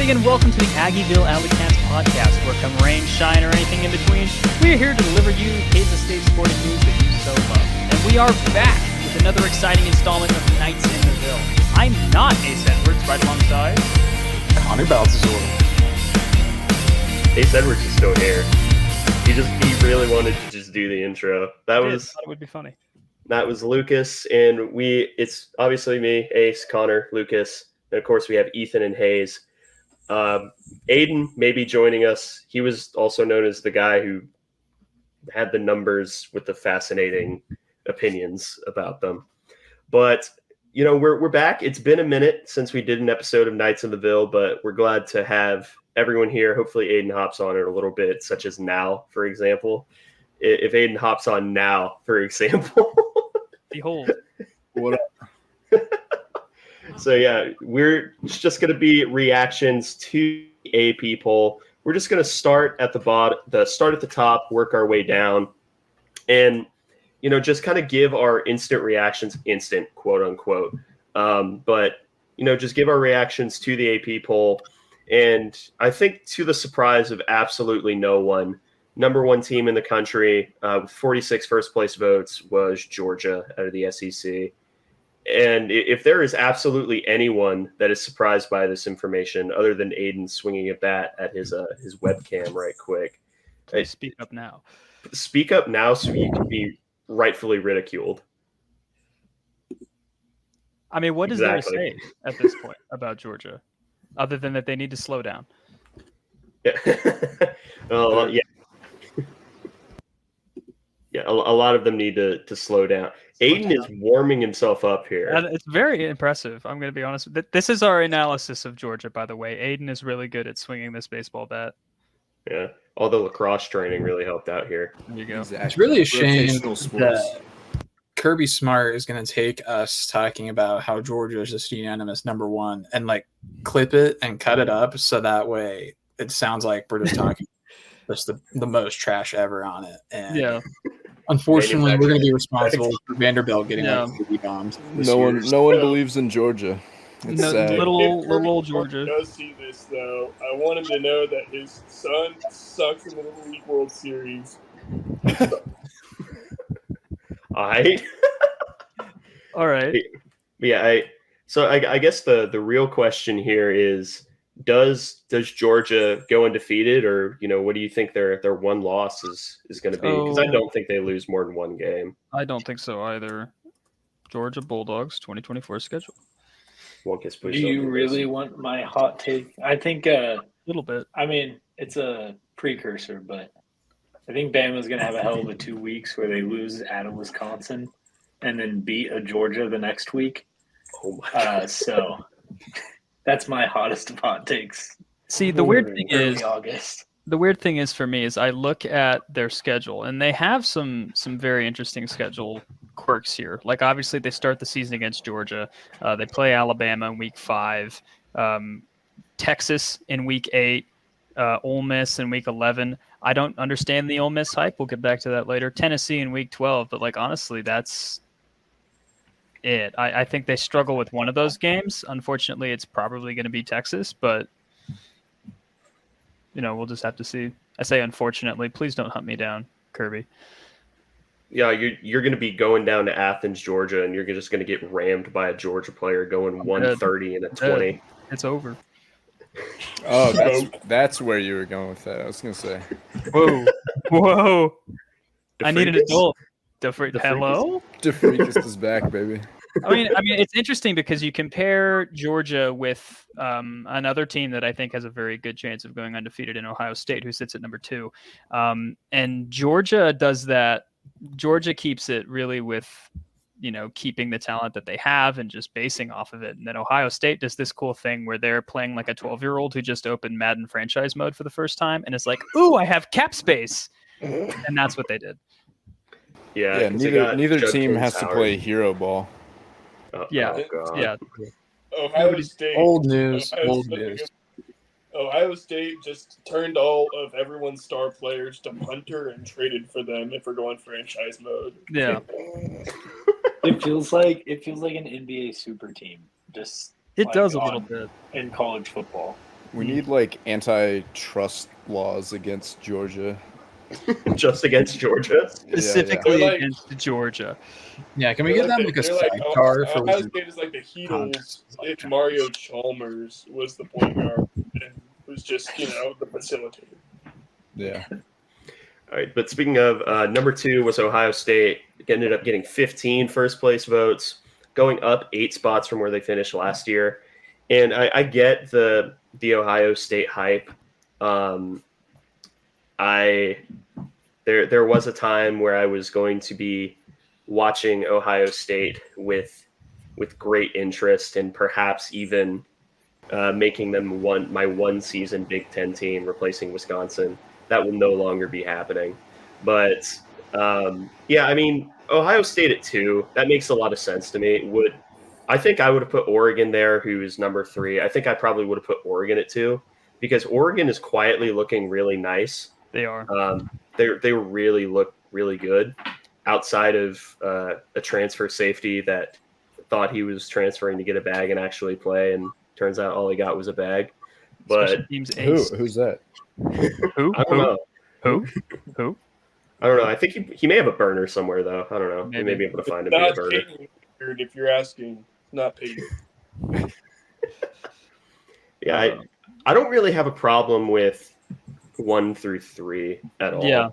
everybody, and welcome to the Aggieville Alleycats podcast, where come rain, shine, or anything in between, we are here to deliver you Kansas State sporting news that you so love. And we are back with another exciting installment of Nights in the Ville. I'm not Ace Edwards, right alongside Connor Balthazar. Ace Edwards is still here. He really wanted to just do the intro. I thought it would be funny. That was Lucas, and it's obviously me, Ace, Connor, Lucas, and of course we have Ethan and Hayes. Aiden may be joining us. He was also known as the guy who had the numbers with the fascinating opinions about them. But, you know, we're back. It's been a minute since we did an episode of Nights in the Ville, but we're glad to have everyone here. Hopefully Aiden hops on in a little bit, such as now, for example. If Aiden hops on now, for example. Behold. What up? So, yeah, we're just going to be reactions to the AP poll. We're just going to start at start at the top, work our way down, and, you know, just kind of give our instant reactions, instant, quote unquote. But, you know, just give our reactions to the AP poll. And I think to the surprise of absolutely no one, number one team in the country with 46 first place votes was Georgia out of the SEC. And if there is absolutely anyone that is surprised by this information, other than Aiden swinging a bat at his webcam right quick, Speak up now. Speak up now so you can be rightfully ridiculed. I mean, what is there to say at this point about Georgia, other than that they need to slow down? Yeah. Well, yeah. Yeah, a lot of them need to slow down. Aiden is warming himself up here. It's very impressive. I'm going to be honest. This is our analysis of Georgia, by the way. Aiden is really good at swinging this baseball bat. Yeah, all the lacrosse training really helped out here. There you go. Exactly. It's really a shame that Kirby Smart is going to take us talking about how Georgia is just unanimous number one and like clip it and cut it up so that way it sounds like we're just talking just the most trash ever on it. And yeah. Unfortunately, we're going to be responsible for Vanderbilt getting bombed. No one believes in Georgia. It's sad. Little old Georgia. Does see this though. I want him to know that his son sucks in the Little League World Series. All right. All right. Yeah. So I guess the real question here is, does Georgia go undefeated, or, you know, what do you think their one loss is going to be? Because I don't think they lose more than one game. I don't think so either. Georgia Bulldogs 2024 schedule. Do you really want my hot take? I think a little bit. I mean, it's a precursor, but I think Bama's going to have a hell of a 2 weeks where they lose at a Wisconsin and then beat a Georgia the next week. Oh my God. So that's my hottest of hot takes. See, the weird thing is August. The weird thing is for me is I look at their schedule and they have some very interesting schedule quirks here. Like obviously they start the season against Georgia. They play Alabama in week 5, Texas in week 8, Ole Miss in week 11. I don't understand the Ole Miss hype. We'll get back to that later. Tennessee in week 12, but like honestly, that's it. I think they struggle with one of those games. Unfortunately, it's probably going to be Texas, but you know, we'll just have to see. I say unfortunately. Please don't hunt me down, Kirby. Yeah, you're going to be going down to Athens, Georgia, and you're just going to get rammed by a Georgia player going 130 and a 20. It's over. Oh, that's where you were going with that. I was going to say. Whoa. I need an adult. Hello? DeFreakus is back, baby. I mean, it's interesting because you compare Georgia with another team that I think has a very good chance of going undefeated in Ohio State, who sits at number 2. And Georgia does that. Georgia keeps it really with, you know, keeping the talent that they have and just basing off of it. And then Ohio State does this cool thing where they're playing like a 12-year-old who just opened Madden franchise mode for the first time. And it's like, ooh, I have cap space. And that's what they did. Yeah, neither team has to play hero ball. Yeah. Ohio State. Old news. Ohio State just turned all of everyone's star players to punter and traded for them if we're going franchise mode. Yeah. It feels like an NBA super team. Just it does a little bit in college football. We need like antitrust laws against Georgia. Just against Georgia. Specifically They're like- against Georgia. Yeah, can we get them like a they're like sidecar for Ohio State is like the Heatles if Mario Chalmers was the point guard and was just the facilitator. Yeah. All right, but speaking of number 2 was Ohio State. Ended up getting 15 first place votes, going up 8 spots from where they finished last year. And I get the Ohio State hype. There was a time where I was going to be watching Ohio State with great interest and perhaps even making them my one season Big Ten team, replacing Wisconsin. That will no longer be happening. But I mean, Ohio State at 2, that makes a lot of sense to me. I think I would have put Oregon there, who's number 3. I think I probably would have put Oregon at 2 because Oregon is quietly looking really nice. They are. They really look really good outside of a transfer safety that thought he was transferring to get a bag and actually play, and turns out all he got was a bag. But Who's that? Who? I don't know. Who? I don't know. I think he may have a burner somewhere, though. I don't know. We may be able to find him a Not burner. Peyton, if you're asking, not Peyton. Yeah, I don't really have a problem with 1 through 3 at all. Yeah.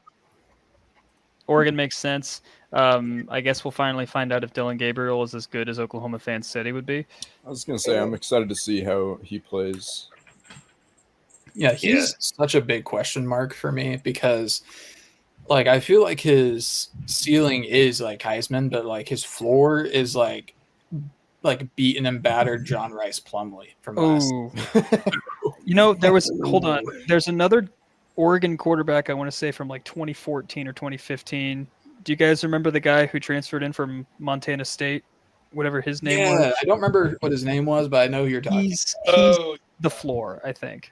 Oregon makes sense. I guess we'll finally find out if Dylan Gabriel is as good as Oklahoma fans said he would be. I was gonna say I'm excited to see how he plays. Yeah, he's such a big question mark for me because, like, I feel like his ceiling is like Heisman, but like his floor is like beaten and battered John Rice Plumlee from last. There's another Oregon quarterback I want to say from like 2014 or 2015. Do you guys remember the guy who transferred in from Montana State? Whatever his name was. I don't remember what his name was, but I know who you're talking. He's the floor, I think.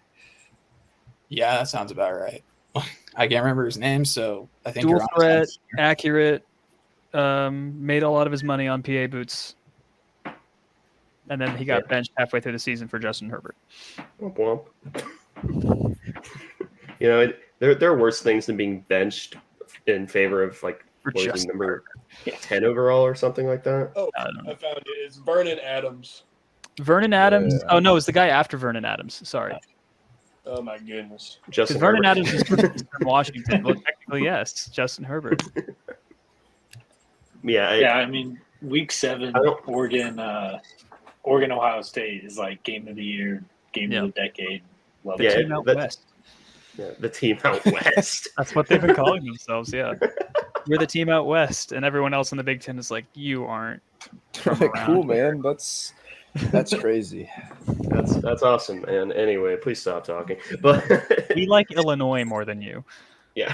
Yeah, that sounds about right. I can't remember his name, so I think dual you're threat, accurate, made a lot of his money on PA boots. And then he got benched halfway through the season for Justin Herbert. Womp womp. There are worse things than being benched in favor of like number 10 overall or something like that. Oh, I found it. It's Vernon Adams. Vernon Adams? Yeah. Oh, no, it's the guy after Vernon Adams. Sorry. Oh, my goodness. Justin Vernon Herbert. Adams is from Washington. Well, technically, yes. Justin Herbert. I mean, week 7, Oregon, Ohio State is like game of the year, game of the decade. Love the team out west. Yeah, the team out west. That's what they've been calling themselves, yeah. We're the team out west, and everyone else in the Big Ten is like, you aren't from around Cool, here. man. That's crazy. That's awesome, man. Anyway, please stop talking. But we like Illinois more than you. Yeah.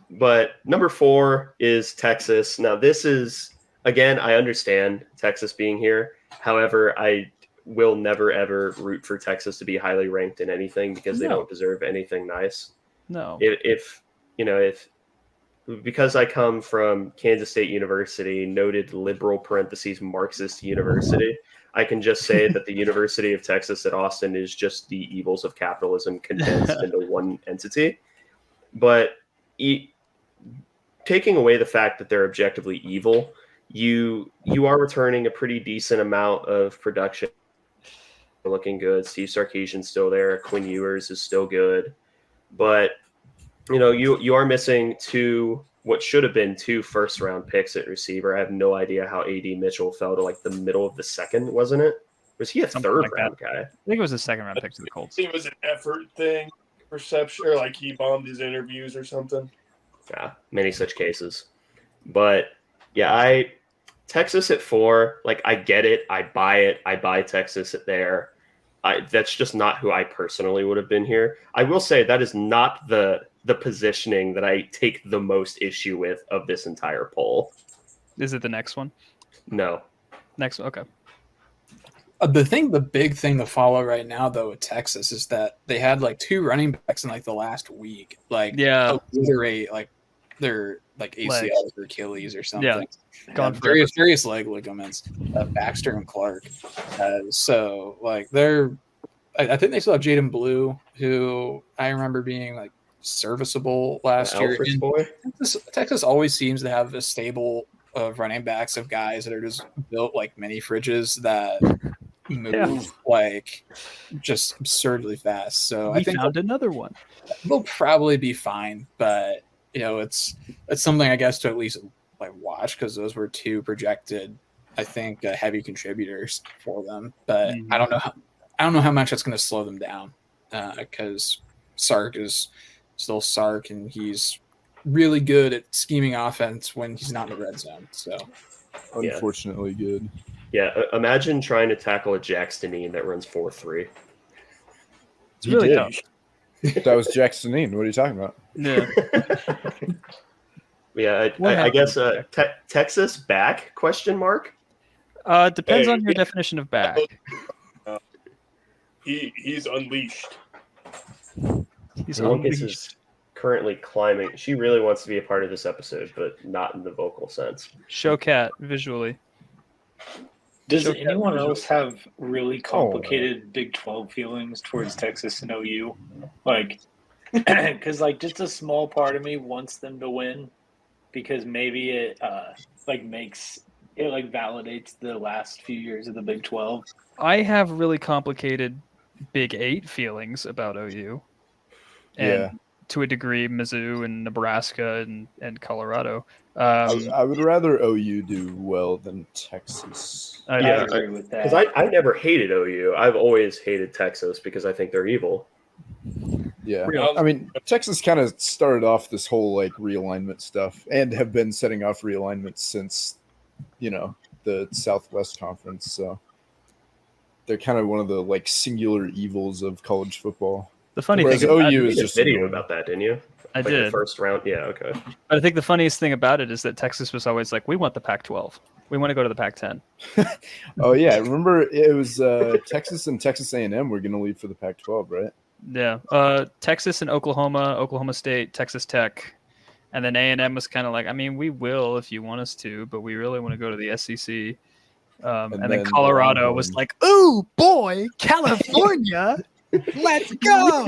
But number 4 is Texas. Now, this is, again, I understand Texas being here. However, I will never, ever root for Texas to be highly ranked in anything because they don't deserve anything nice. No. Because I come from Kansas State University, noted liberal parentheses Marxist university, I can just say that the University of Texas at Austin is just the evils of capitalism condensed into one entity. But taking away the fact that they're objectively evil, you are returning a pretty decent amount of production. Looking good. Steve Sarkisian's still there. Quinn Ewers is still good. But you are missing what should have been 2 first-round picks at receiver. I have no idea how A.D. Mitchell fell to like the middle of the second, wasn't it? Was he a third-round guy? I think it was a second-round pick to the Colts. It was an effort thing, perception, or like he bombed his interviews or something. Yeah, many such cases. But yeah, Texas at 4, like I get it. I buy it. I buy Texas at there. That's just not who I personally would have been here. I will say that is not the positioning that I take the most issue with of this entire poll. Is it the next one? No. Next one, okay. The big thing to follow right now, though, with Texas is that they had like 2 running backs in like the last week. Like, obliterate like their like ACLs or Achilles or something. Yeah, gone various leg ligaments, Baxter and Clark. So like they're I think they still have Jaden Blue, who I remember being like serviceable last year. Alfred's And boy. Texas always seems to have a stable of running backs of guys that are just built like mini fridges that move like just absurdly fast. So We I think found another one. they'll probably be fine, but it's something I guess to at least like watch because those were two projected, I think, heavy contributors for them. But I don't know how much that's going to slow them down because Sark is still Sark and he's really good at scheming offense when he's not in the red zone. So unfortunately good. Yeah, imagine trying to tackle a Jacksonine that runs 4.3. It's really tough. That was Jacksonine. What are you talking about? Yeah. Yeah, I guess Texas back? Question mark. Depends on your definition of back. He's unleashed. He's Lucas unleashed. is currently climbing. She really wants to be a part of this episode, but not in the vocal sense. Show cat visually. Does anyone else have really complicated Big 12 feelings towards Texas and OU? Like, because like just a small part of me wants them to win because maybe it makes it like validates the last few years of the Big 12. I have really complicated Big 8 feelings about OU. And to a degree, Mizzou and Nebraska and Colorado. I would rather OU do well than Texas. I agree with that. Because I never hated OU. I've always hated Texas because I think they're evil. Yeah. I mean, Texas kind of started off this whole like realignment stuff and have been setting off realignment since, the Southwest Conference. So they're kind of one of the like singular evils of college football. The funny Whereas thing OU is just a video about that, didn't you? I like did. The first round, yeah, okay. But I think the funniest thing about it is that Texas was always like, we want the Pac-12. We want to go to the Pac-10. Oh yeah, remember it was Texas and Texas A&M were going to leave for the Pac-12, right? Yeah, Texas and Oklahoma State, Texas Tech, and then A&M was kind of like, I mean, we will if you want us to, but we really want to go to the SEC. And then Colorado was like, ooh, boy, California, let's go.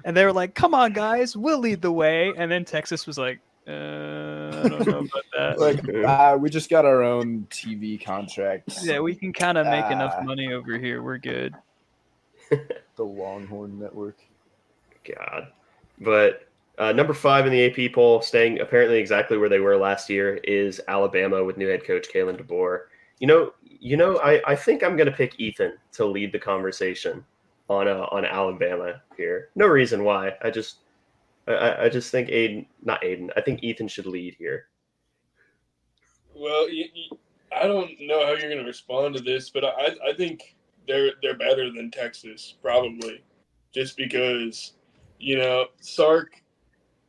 And they were like, come on, guys, we'll lead the way. And then Texas was like, I don't know about that. Like, we just got our own TV contracts. Yeah, we can kind of make enough money over here. We're good. The Longhorn Network. God. But number 5 in the AP poll, staying apparently exactly where they were last year, is Alabama with new head coach Kalen DeBoer. I think I'm going to pick Ethan to lead the conversation on Alabama here. No reason why. I just think I think Ethan should lead here. Well, I don't know how you're going to respond to this, but I think they're better than Texas probably, just because Sark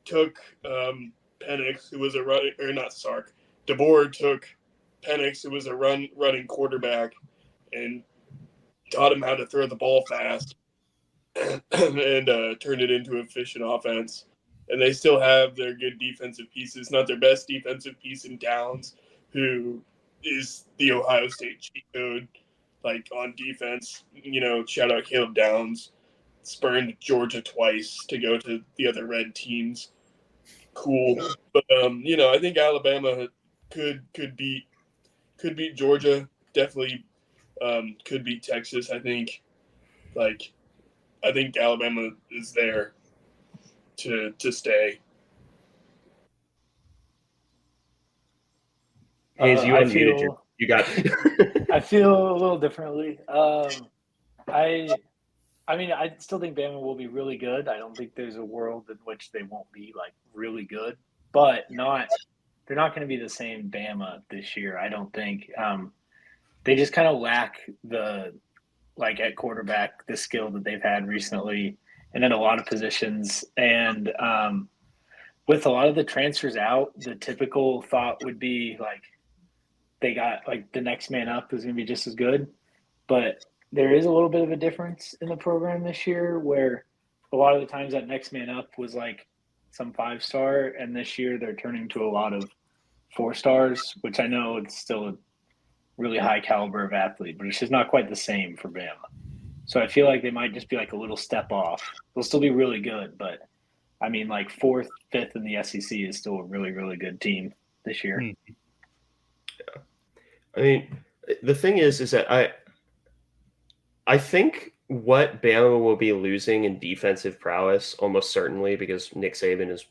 took Penix, who was a running, or not Sark. DeBoer took Penix, who was a running quarterback, and taught him how to throw the ball fast, and turned it into an efficient offense. And they still have their good defensive pieces, not their best defensive piece in Downs, who is the Ohio State cheat code, like on defense. Shout out Caleb Downs, spurned Georgia twice to go to the other red teams. Cool, but I think Alabama could beat Georgia. Definitely could beat Texas. I think Alabama is there to stay. Hayes, you unmuted you. You got I feel a little differently. I mean, I still think Bama will be really good. I don't think there's a world in which they won't be like really good, but they're not going to be the same Bama this year. I don't think. They just kind of lack at quarterback, the skill that they've had recently, and in a lot of positions. And with a lot of the transfers out, the typical thought would be like they got like the next man up is going to be just as good, but there is a little bit of a difference in the program this year where a lot of the times that next man up was like some 5-star, and this year they're turning to a lot of 4 stars, which I know it's still really high caliber of athlete, but it's just not quite the same for Bama. So I feel like they might just be like a little step off. They'll still be really good, but I mean, like 4th, 5th in the SEC is still a really, really good team this year. Yeah. I mean, the thing is that I think what Bama will be losing in defensive prowess almost certainly, because Nick Saban is,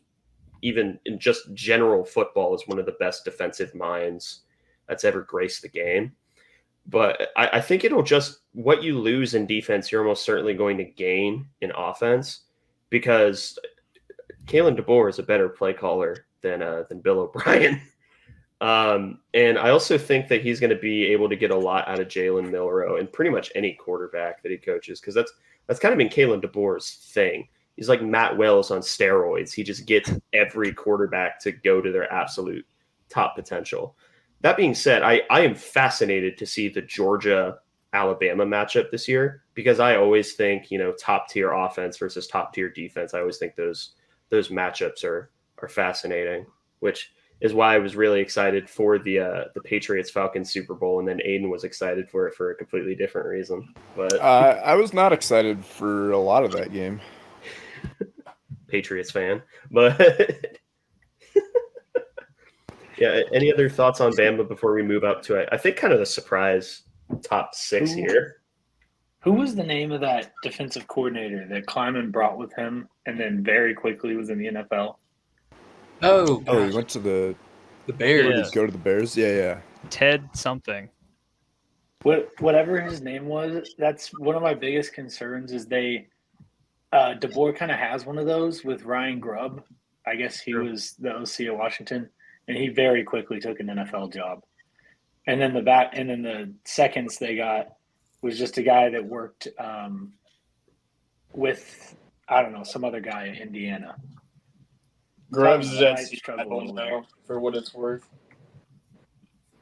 even in just general football, is one of the best defensive minds that's ever graced the game. But I think it'll just, what you lose in defense, you're almost certainly going to gain in offense, because Kalen DeBoer is a better play caller than Bill O'Brien. And I also think that he's going to be able to get a lot out of Jalen Milroe and pretty much any quarterback that he coaches, because that's kind of been Kalen DeBoer's thing. He's like Matt Wells on steroids. He just gets every quarterback to go to their absolute top potential. That being said, I am fascinated to see the Georgia-Alabama matchup this year, because I always think, top-tier offense versus top-tier defense, I always think those matchups are fascinating, which is why I was really excited for the Patriots-Falcons Super Bowl, and then Aiden was excited for it for a completely different reason. But I was not excited for a lot of that game. Patriots fan. But yeah, any other thoughts on Bama before we move up to it? I think kind of the surprise top 6 here. Who was the name of that defensive coordinator that Kleiman brought with him and then very quickly was in the NFL? Oh, he went to the Bears. Yeah. Go to the Bears? Yeah. Ted something. Whatever his name was, that's one of my biggest concerns is DeBoer kind of has one of those with Ryan Grubb. I guess he was the OC of Washington, and he very quickly took an NFL job. And then the seconds they got was just a guy that worked with, I don't know, some other guy in Indiana. Grubbs is at Seattle Seattle now, for what it's worth.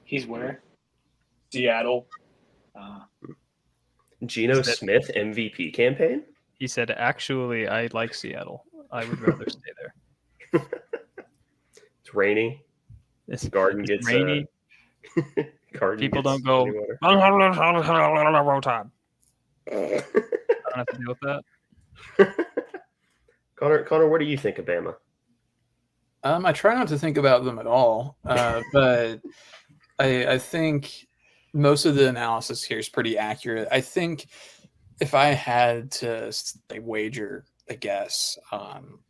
He's where? Seattle. Geno Smith MVP campaign? He said, actually, I like Seattle. I would rather stay there. It's rainy. Garden gets rainy. Garden People gets don't go, time. I don't have to deal with that. Connor, what do you think of Bama? I try not to think about them at all, but I think most of the analysis here is pretty accurate. I think if I had to wager a guess on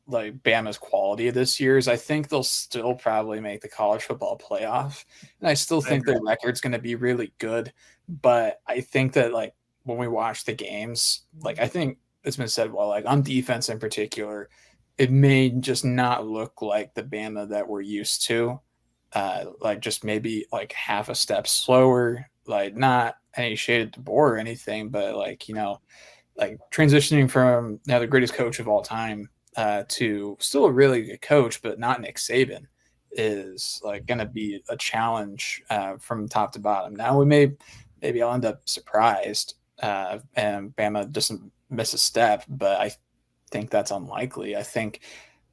like Bama's quality this year's, I think they'll still probably make the college football playoff, and I still think their record's going to be really good. But I think that like when we watch the games, like I think it's been said well, like on defense in particular, it may just not look like the Bama that we're used to. Like just maybe like half a step slower, like not any shade at DeBoer or anything, but like, like transitioning from the greatest coach of all time to still a really good coach, but not Nick Saban, is like going to be a challenge from top to bottom. Now maybe I'll end up surprised and Bama doesn't miss a step, but I think that's unlikely. I think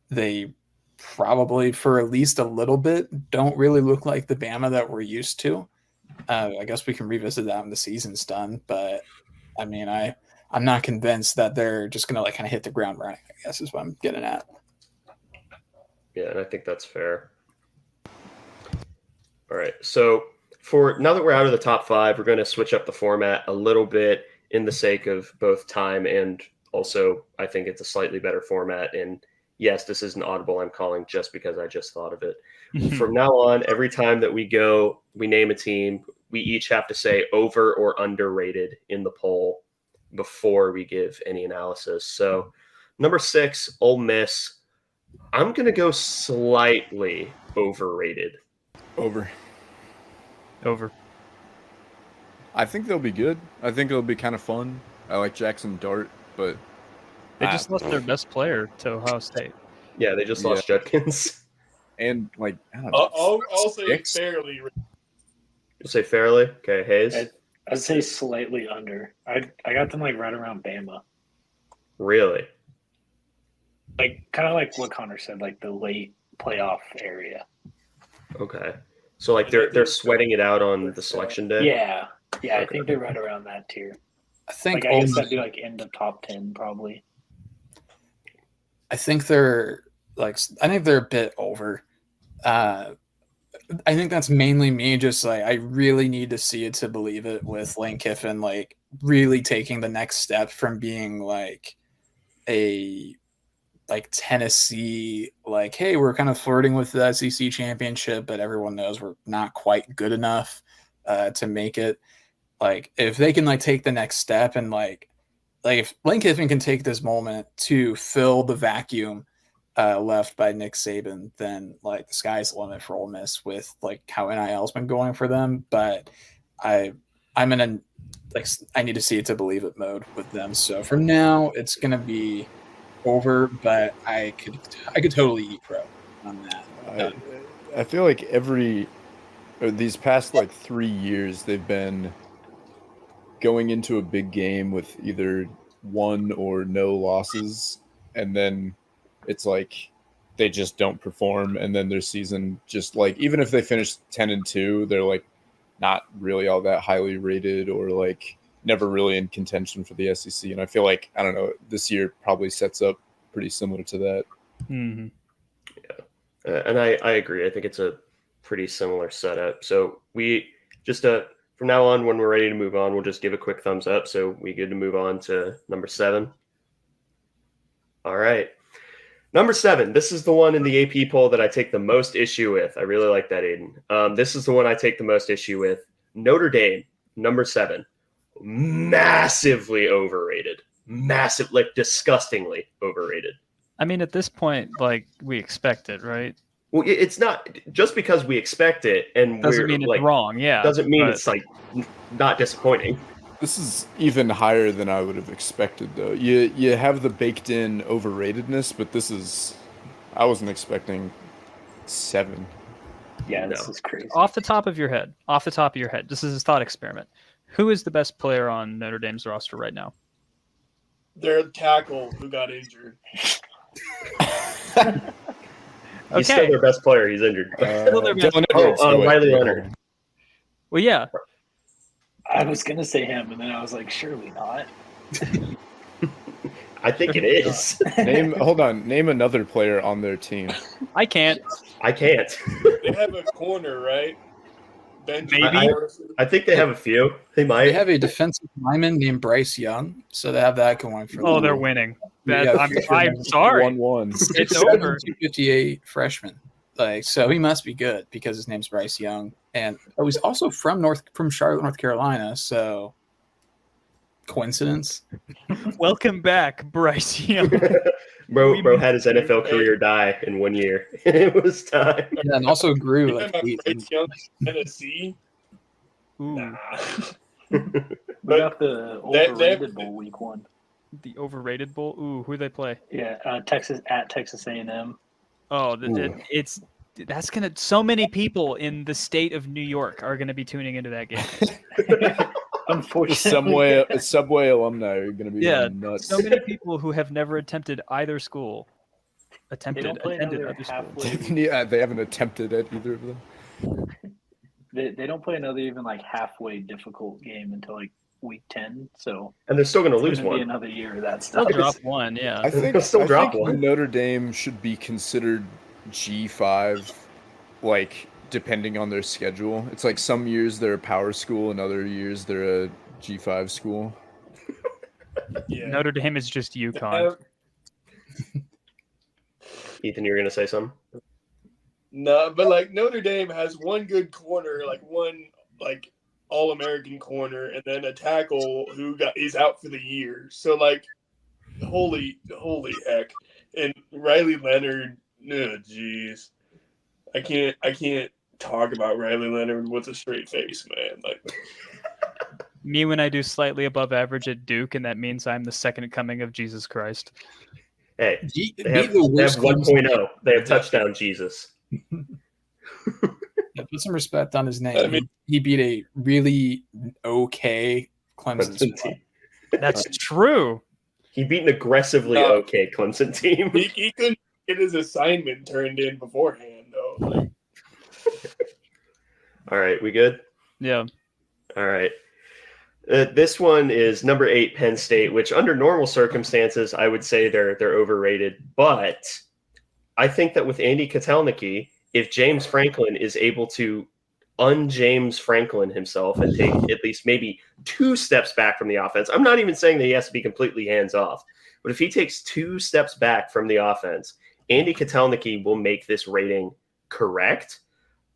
they probably for at least a little bit don't really look like the Bama that we're used to. I guess we can revisit that when the season's done, but I mean, I'm not convinced that they're just going to like kind of hit the ground running, I guess is what I'm getting at. Yeah, and I think that's fair. All right. So for now that we're out of the top 5, we're going to switch up the format a little bit in the sake of both time and also I think it's a slightly better format. And yes, this is an audible I'm calling just because I just thought of it. From now on, every time that we name a team, we each have to say over or underrated in the poll before we give any analysis. So number 6, Ole Miss. I'm going to go slightly overrated. Over. I think they'll be good. I think it'll be kind of fun. I like Jackson Dart, but they just lost their best player to Ohio State. Yeah, they just lost Judkins. And like, I don't know. I'll say fairly. You'll say fairly? Okay, Hayes? I'd say slightly under. I got them like right around Bama. Really? Like kind of like what Connor said, like the late playoff area. Okay. So like they're sweating it out on the selection day. Yeah, Okay. I think they're right around that tier. I think I guess that'd be like end of top 10 probably. I think they're a bit over. I think that's mainly me. Just like I really need to see it to believe it with Lane Kiffin, like really taking the next step from being like a Tennessee, like, hey, we're kind of flirting with the SEC championship, but everyone knows we're not quite good enough to make it. Like, if they can like take the next step and like if Lane Kiffin can take this moment to fill the vacuum left by Nick Saban, then like the sky's the limit for Ole Miss with like how NIL's been going for them. But I'm in a I need to see it to believe it mode with them. So for now, it's gonna be over, but I could totally eat pro on that. I feel like these past like 3 years they've been going into a big game with either one or no losses, and then it's like they just don't perform, and then their season just like, even if they finish 10-2, they're like not really all that highly rated or like never really in contention for the SEC. And I feel like, I don't know, this year probably sets up pretty similar to that. Mm-hmm. Yeah, and I agree. I think it's a pretty similar setup. So we just from now on, when we're ready to move on, we'll just give a quick thumbs up. So we good to move on to number 7. All right. Number 7, this is the one in the AP poll that I take the most issue with. I really like that, Aiden. This is the one I take the most issue with. Notre Dame, number 7. Massively overrated. Massive, like disgustingly overrated. I mean, at this point, like, we expect it, right? Well, it's not just because we expect it and doesn't we're mean it's like wrong. Yeah, doesn't mean it's like not disappointing. This is even higher than I would have expected, though. You have the baked-in overratedness, but I wasn't expecting 7. Yeah, this is crazy. Off the top of your head, this is a thought experiment. Who is the best player on Notre Dame's roster right now? Their tackle who got injured. He's still their best player. He's injured. Riley Leonard. Well, yeah. I was gonna say him, and then I was like, surely not. I think it is. Name another player on their team. I can't. They have a corner, right? Maybe. I think they have a few. They might. They have a defensive lineman named Bryce Young, so they have that going for them. Oh, they're winning. I'm sorry. 1-1. It's over. 258 freshman. Like, so he must be good because his name's Bryce Young, and he's also from Charlotte, North Carolina. So, coincidence? Welcome back, Bryce Young. Bro had his NFL career die in 1 year. It was time. Yeah, and also grew like Bryce Young, Tennessee. Ooh. Nah. We got the overrated bowl week 1. The overrated bowl. Ooh, who they play? Yeah, Texas A&M. Oh, that's gonna. So many people in the state of New York are gonna be tuning into that game. Unfortunately, Subway alumni are gonna be nuts. So many people who have never attempted either school. They don't play another halfway. Yeah, they haven't attempted at either of them. They don't play another even like halfway difficult game until like week 10. So and they're still going to it's lose gonna one. Be another year of that stuff. They'll drop one. Yeah, I think Notre Dame should be considered G5, like depending on their schedule. It's like some years they're a power school, and other years they're a G5 school. Yeah. Notre Dame is just UConn. Ethan, you were going to say something? No, but like Notre Dame has one good corner, like one like All-American corner, and then a tackle he's out for the year. So like, holy heck! And Riley Leonard, jeez, I can't talk about Riley Leonard with a straight face, man. Like me when I do slightly above average at Duke, and that means I'm the second coming of Jesus Christ. Hey, they have 1.0. They have touchdown Jesus. Yeah, put some respect on his name. I mean, he beat a really okay Clemson team. That's true. He beat an aggressively okay Clemson team. He couldn't get his assignment turned in beforehand, though. Like. All right, we good? Yeah. All right. This one is number 8, Penn State, which under normal circumstances, I would say they're overrated. But I think that with Andy Kotelnicki, if James Franklin is able to un-James Franklin himself and take at least maybe 2 steps back from the offense, I'm not even saying that he has to be completely hands-off, but if he takes 2 steps back from the offense, Andy Kotelnicki will make this rating correct.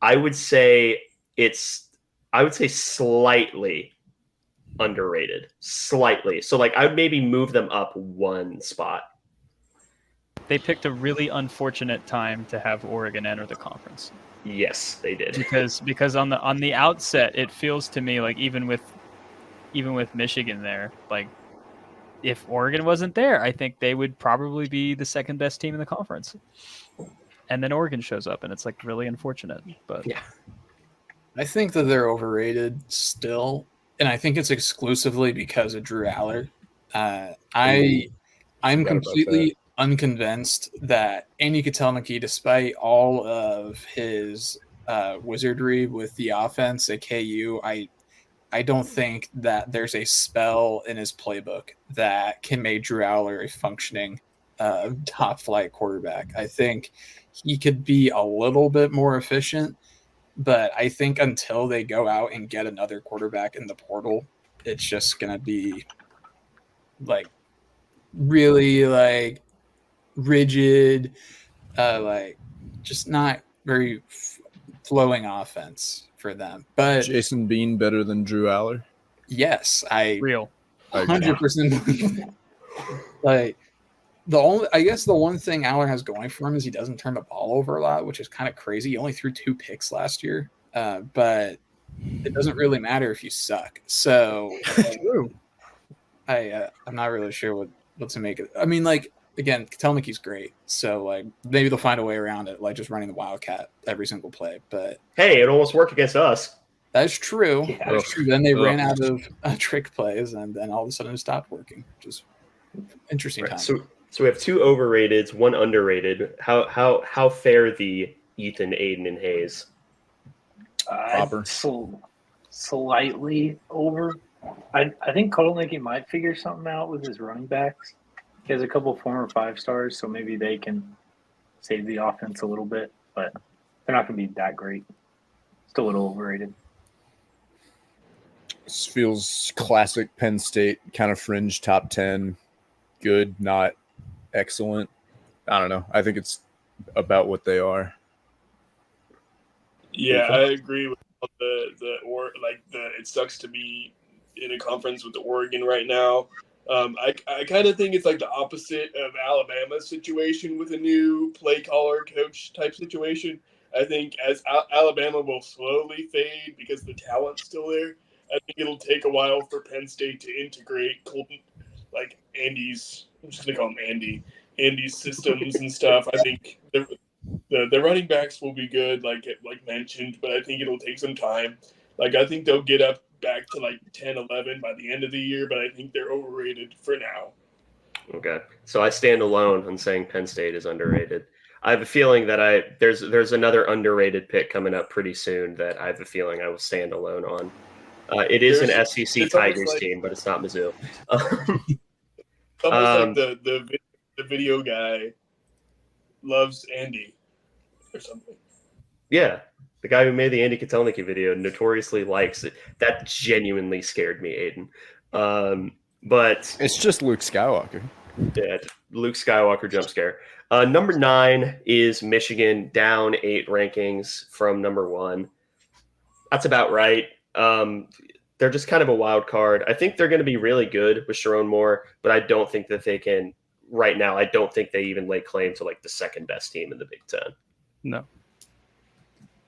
I would say slightly underrated. Slightly. So like I would maybe move them up 1 spot. They picked a really unfortunate time to have Oregon enter the conference. Yes, they did. Because on the outset, it feels to me like even with Michigan there, like if Oregon wasn't there, I think they would probably be the second best team in the conference. And then Oregon shows up, and it's like really unfortunate. But yeah, I think that they're overrated still, and I think it's exclusively because of Drew Aller. I'm completely unconvinced that Andy Kotelnicki, despite all of his wizardry with the offense at KU, I don't think that there's a spell in his playbook that can make Drew Aller a functioning top flight quarterback. I think he could be a little bit more efficient, but I think until they go out and get another quarterback in the portal, it's just going to be like really like rigid, like just not very flowing offense for them. But Jason Bean better than Drew Aller? Yes, real 100%. Like I guess the one thing Aller has going for him is he doesn't turn the ball over a lot, which is kind of crazy. He only threw 2 picks last year, but it doesn't really matter if you suck. So I'm not really sure what to make of it. I mean, like, again, Kotelnicki's great, so like maybe they'll find a way around it, like just running the Wildcat every single play. But hey, it almost worked against us. That's true. Yeah. That's true. Then they ran out of trick plays, and then all of a sudden it stopped working, which is interesting time. So we have 2 overrateds, 1 underrated. How fare the Ethan, Aiden, and Hayes? Slightly over. I think Kotelnicki might figure something out with his running backs. He has a couple former 5-stars, so maybe they can save the offense a little bit, but they're not going to be that great. Still a little overrated. This feels classic Penn State, kind of fringe top 10. Good, not excellent. I don't know. I think it's about what they are. Yeah, I agree with it sucks to be in a conference with Oregon right now. I kind of think it's like the opposite of Alabama's situation with a new play caller coach type situation. I think as Alabama will slowly fade because the talent's still there, I think it'll take a while for Penn State to integrate like Andy's, I'm just going to call him Andy's systems and stuff. I think the running backs will be good, like mentioned, but I think it'll take some time. Like, I think they'll get up back to like 10, 11 by the end of the year, but I think they're overrated for now. Okay. So I stand alone on saying Penn State is underrated. I have a feeling that there's another underrated pick coming up pretty soon that I have a feeling I will stand alone on. It is an SEC Tigers team, but it's not Mizzou. It's almost like the video guy loves Andy or something. Yeah. The guy who made the Andy Kotelnicki video notoriously likes it. That genuinely scared me, Aiden. But it's just Luke Skywalker. Yeah, Luke Skywalker jump scare. Number 9 is Michigan, down 8 rankings from number 1. That's about right. They're just kind of a wild card. I think they're going to be really good with Sharon Moore, but I don't think that they can right now. I don't think they even lay claim to like the second best team in the Big Ten. No.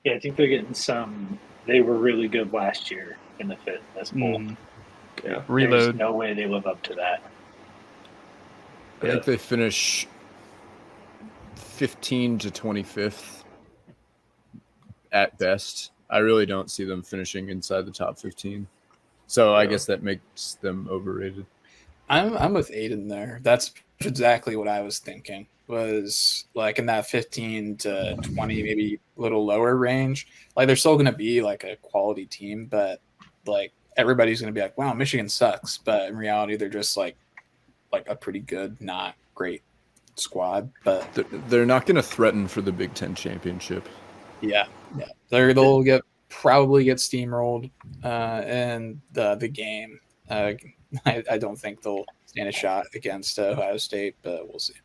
Yeah, I think they're getting some. They were really good last year in the Fitness Bowl. Yeah, reload. There's no way they live up to that. I think they finish 15 to 25th at best. I really don't see them finishing inside the top 15. So I guess that makes them overrated. I'm with Aiden there. That's exactly what I was thinking. Was like in that 15 to 20, maybe a little lower range. Like they're still going to be like a quality team, but like everybody's going to be like, "Wow, Michigan sucks." But in reality, they're just like a pretty good, not great squad. But they're not going to threaten for the Big Ten championship. Yeah, they'll probably get steamrolled in the game. I don't think they'll stand a shot against Ohio State, but we'll see.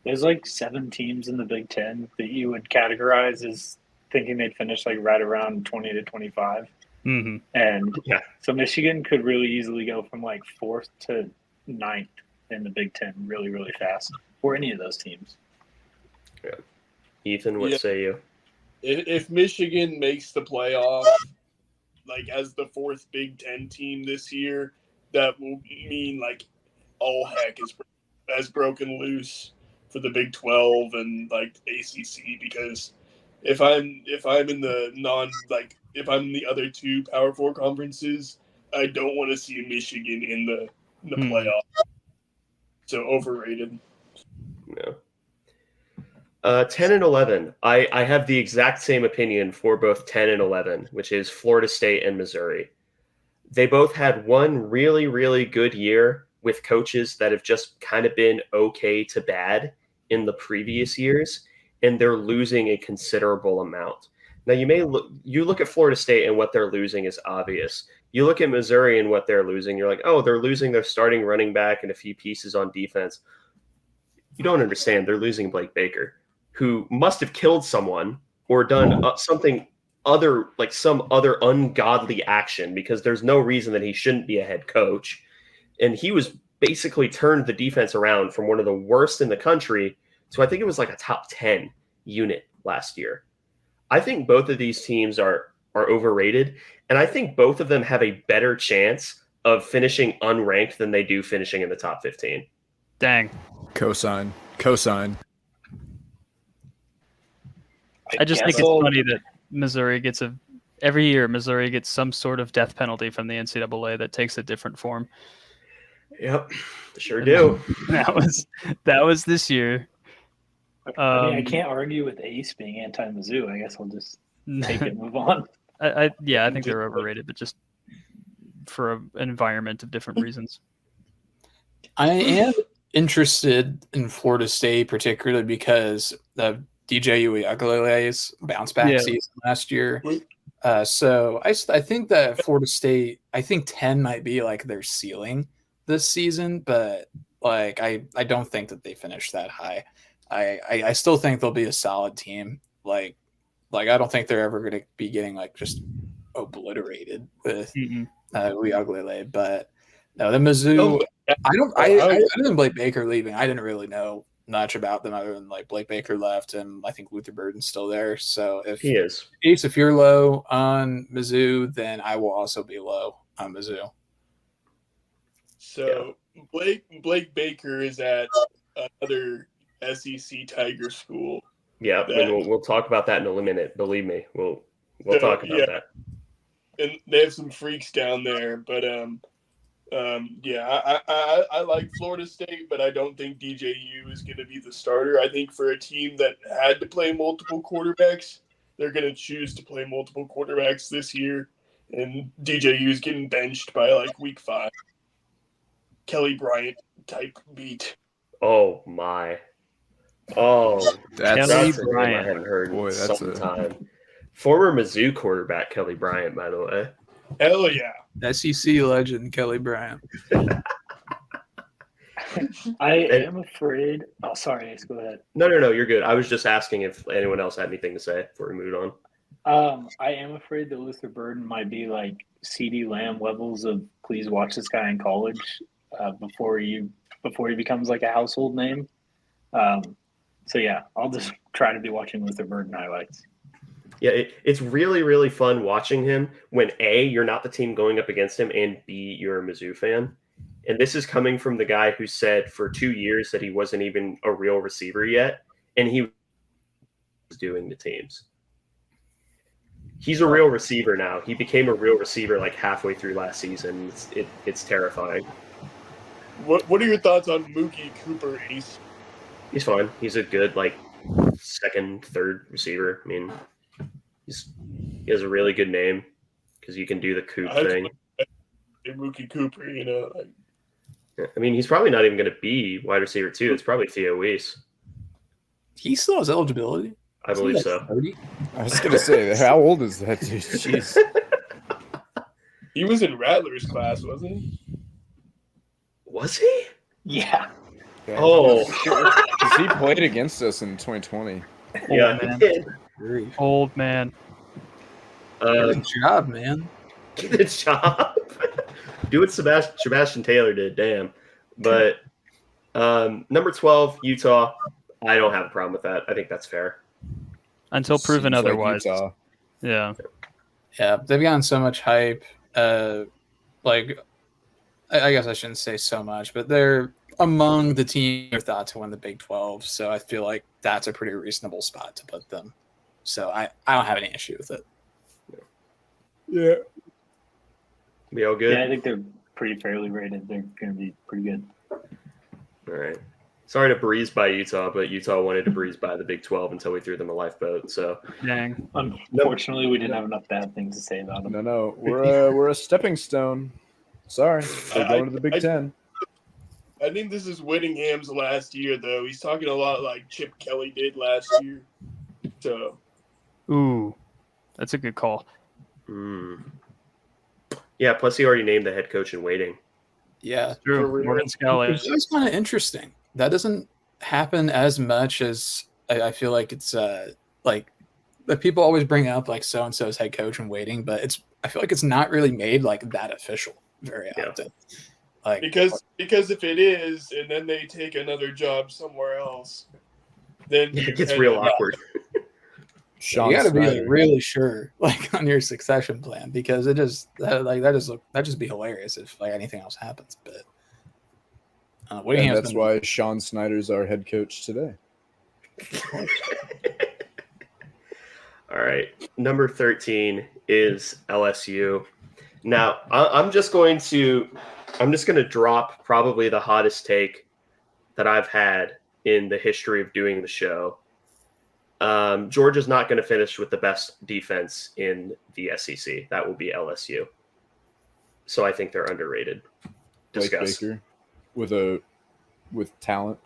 There's like 7 teams in the Big Ten that you would categorize as thinking they'd finish like right around 20 to 25. Mm-hmm. And so Michigan could really easily go from like 4th to 9th in the Big Ten really, really fast for any of those teams. Yeah. Ethan, what say you? If Michigan makes the playoff, like as the 4th Big Ten team this year, that will mean like all heck has broken loose for the Big 12 and like ACC, because if I'm in the if I'm in the other 2 Power 4 conferences, I don't want to see Michigan in the playoff. So overrated. Yeah. 10 and 11. I have the exact same opinion for both 10 and 11, which is Florida State and Missouri. They both had one really, really good year with coaches that have just kind of been okay to bad in the previous years, and they're losing a considerable amount. Now, you look at Florida State and what they're losing is obvious. You look at Missouri and what they're losing, you're like, oh, they're losing their starting running back and a few pieces on defense. You don't understand. They're losing Blake Baker, who must have killed someone or done something other, like some other ungodly action, because there's no reason that he shouldn't be a head coach. And he was basically turned the defense around from one of the worst in the country to, I think it was like a top 10 unit last year. I think both of these teams are overrated, and I think both of them have a better chance of finishing unranked than they do finishing in the top 15. Dang. Cosign. I just think it's funny that Missouri gets every year Missouri gets some sort of death penalty from the NCAA that takes a different form. Yep, sure do. That was this year. I can't argue with Ace being anti-Mizzou. I guess I'll just take it and move on. I think they're overrated, but just for an environment of different reasons. I am interested in Florida State, particularly because of DJ Uiagalelei's bounce back season last year. So I think that Florida State, I think 10 might be like their ceiling this season, but like I don't think that they finish that high. I still think they'll be a solid team. Like I don't think they're ever going to be getting like just obliterated with Uiagalelei. But no, the Mizzou. Other than Blake Baker leaving, I didn't really know much about them other than like Blake Baker left, and I think Luther Burden's still there. So if he is, Ace, if you're low on Mizzou, then I will also be low on Mizzou. So Blake Baker is at another SEC Tiger school. Yeah, and we'll talk about that in a minute. Believe me, we'll talk about that. And they have some freaks down there, but I like Florida State, but I don't think DJU is going to be the starter. I think for a team that had to play multiple quarterbacks, they're going to choose to play multiple quarterbacks this year, and DJU is getting benched by like week 5. Kelly Bryant type beat. Oh my! Oh, that's Kelly a Bryant. name I haven't heard in some time. Former Mizzou quarterback Kelly Bryant, by the way. Hell yeah. SEC legend Kelly Bryant. I am afraid. Oh, sorry, Ace, go ahead. No, you're good. I was just asking if anyone else had anything to say before we moved on. I am afraid that Luther Burden might be like CeeDee Lamb levels of please watch this guy in college before he becomes like a household name. So yeah, I'll just try to be watching Luther Burden highlights. Yeah, it's really, really fun watching him when A, you're not the team going up against him, and B, you're a Mizzou fan. And this is coming from the guy who said for 2 years that he wasn't even a real receiver yet, and he was doing the teams. He's a real receiver now. He became a real receiver like halfway through last season. It's terrifying. What are your thoughts on Mookie Cooper, Ace? He's fine. He's a good second, third receiver. I mean, he has a really good name because you can do the Coop thing. Mookie Cooper, you know. I mean, he's probably not even going to be wide receiver 2. It's probably Theo Weiss. He still has eligibility. I believe so. 30? I was gonna say, how old is that dude? Jeez. He was in Rattler's class, wasn't he? Was he? Yeah. Oh, Because he played against us in 2020. yeah, he did. Old man. Good job, man. Good job. Do what Sebastian Taylor did. Damn. But number 12, Utah. I don't have a problem with that. I think that's fair. Until proven Seems like otherwise. Utah. Yeah. Yeah, they've gotten so much hype. I guess I shouldn't say so much, but they're among the teams who are thought to win the Big 12. So I feel like that's a pretty reasonable spot to put them. So I don't have any issue with it. Yeah. Be all good? Yeah, I think they're pretty fairly rated. They're going to be pretty good. All right. Sorry to breeze by Utah, but Utah wanted to breeze by the Big 12 until we threw them a lifeboat. So, Dang. Unfortunately, we didn't have enough bad things to say about them. No, we're a stepping stone. Sorry, they're going to the Big Ten. I think this is Whittingham's last year, though. He's talking a lot like Chip Kelly did last year. So, Ooh, that's a good call. yeah, plus he already named the head coach in waiting. Yeah. True. Morgan Scally. It's kind of interesting. That doesn't happen as much as I feel like it's like the people always bring up like so and so's head coach in waiting, but I feel like it's not really made like that official very often. Like because if it is, and then they take another job somewhere else, then It gets real awkward. Sean you got to be like, Snyder. really sure like on your succession plan because it just that'd just be hilarious if like anything else happens. But And that's why Sean Snyder's our head coach today. All right. Number 13 is LSU. Now, I'm just going to drop probably the hottest take that I've had in the history of doing the show. Georgia's not going to finish with the best defense in the SEC. That will be LSU. So I think they're underrated. Discuss. Blake Baker with talent.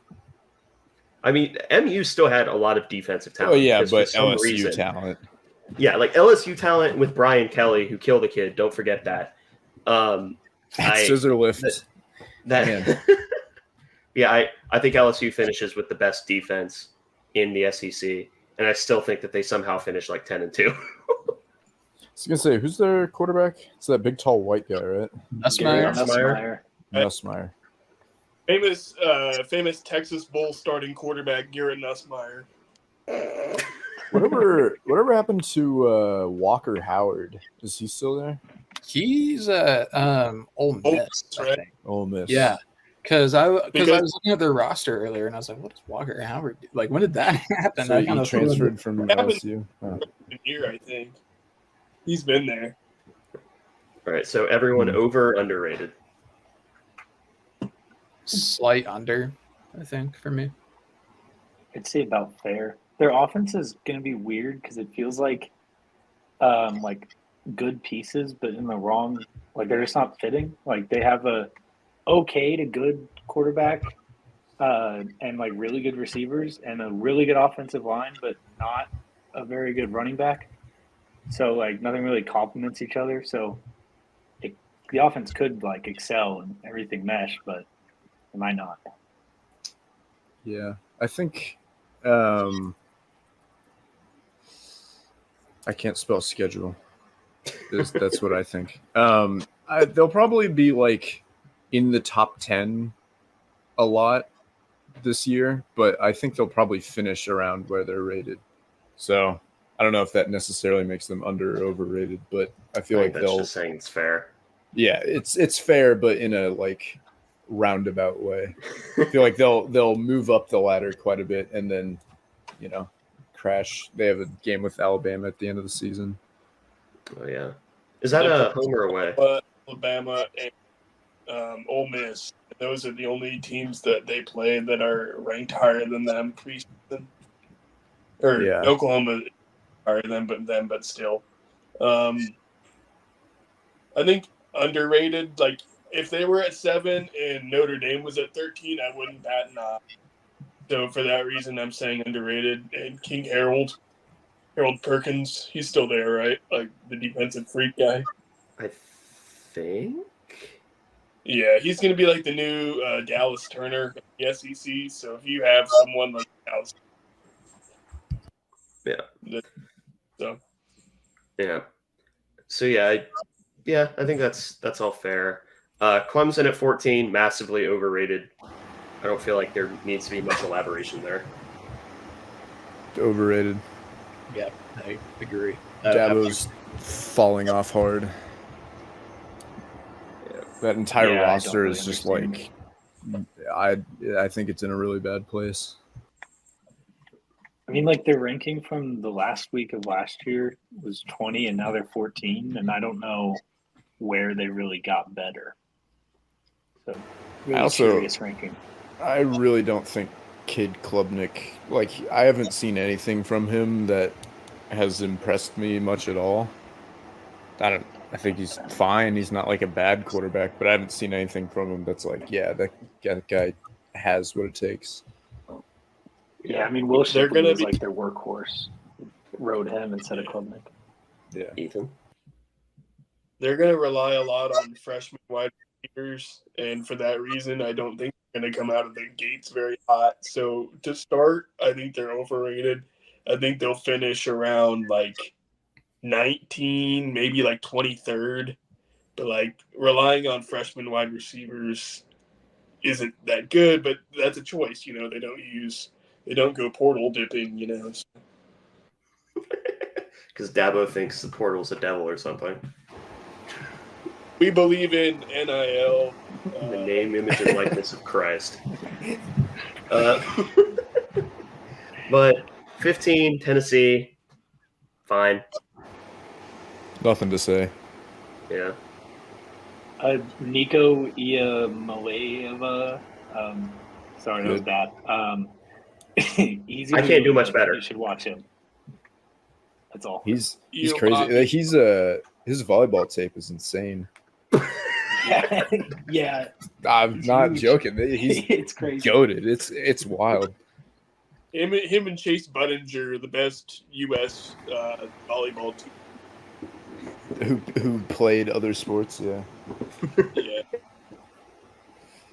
I mean, MU still had a lot of defensive talent. Oh yeah, because but for some LSU reason- talent. Yeah, like LSU talent with Brian Kelly, who killed a kid. Don't forget that. Scissor lift. That. Yeah, I think LSU finishes with the best defense in the SEC, and I still think that they somehow finish like 10-2. I was gonna say, who's their quarterback? It's that big, tall, white guy, right? Nussmeier. Nussmeier. Famous Texas Bowl starting quarterback Garrett Nussmeier. Whatever happened to Walker Howard? Is he still there? He's Ole Miss, I right? think. Ole Miss. Yeah, because I was looking at their roster earlier and I was like, "What does Walker Howard do? Like, when did that happen?" So I he kinda transferred from LSU. Oh. Year, I think. He's been there. All right, so everyone over underrated. slight under, I think, for me. I'd say about fair. Their offense is going to be weird because it feels like good pieces, but in the wrong. Like they're just not fitting. Like they have a okay to good quarterback, and like really good receivers and a really good offensive line, but not a very good running back. So like nothing really complements each other. So the offense could like excel and everything mesh, but it might not. Yeah, I think I can't spell schedule. That's what I think. They'll probably be like in the top 10 a lot this year, but I think they'll probably finish around where they're rated. So I don't know if that necessarily makes them under or overrated, but I feel like that's they'll just saying it's fair. Yeah, it's fair, but in a like roundabout way. I feel like they'll move up the ladder quite a bit and then, crash. They have a game with Alabama at the end of the season. Oh yeah, is that a home or away? Alabama and Ole Miss. Those are the only teams that they play that are ranked higher than them preseason. Or Oklahoma is higher than them, but still. I think underrated. Like if they were at 7 and Notre Dame was at 13, I wouldn't bat an eye. So for that reason, I'm saying underrated. And King Harold Perkins, he's still there, right? Like the defensive freak guy. I think. Yeah, he's going to be like the new Dallas Turner of the SEC. So if you have someone like Dallas, I think that's all fair. Clemson at 14, massively overrated. I don't feel like there needs to be much elaboration there. Overrated. Yeah, I agree. Dabo's falling off hard. That entire roster is just like, I think it's in a really bad place. I mean, like their ranking from the last week of last year was 20, and now they're 14, and I don't know where they really got better. So, really curious ranking. I really don't think Kid Klubnik, like I haven't seen anything from him that has impressed me much at all. I think he's fine. He's not like a bad quarterback, but I haven't seen anything from him that's like, yeah, that guy has what it takes. Yeah, I mean, Will Shipley was like their workhorse. Rode him instead of Klubnik. Yeah. Ethan? They're going to rely a lot on freshman wide receivers, and for that reason, I don't think they're going to come out of the gates very hot. So to start, I think they're overrated. I think they'll finish around like 19, maybe like 23rd, but like relying on freshman wide receivers isn't that good, but that's a choice. They don't go portal dipping, Because Dabo thinks the portal's a devil or something. We believe in NIL. The name, image, and likeness of Christ. But 15, Tennessee, fine. Nothing to say. Yeah. Nico Iamaleava. Sorry, that was bad. I can't do much better. You should watch him. That's all. He's crazy. His volleyball tape is insane. Yeah. I'm not joking. It's crazy. Goated. It's wild. Him and Chase Budinger are the best U.S. Volleyball team. Who played other sports? Yeah.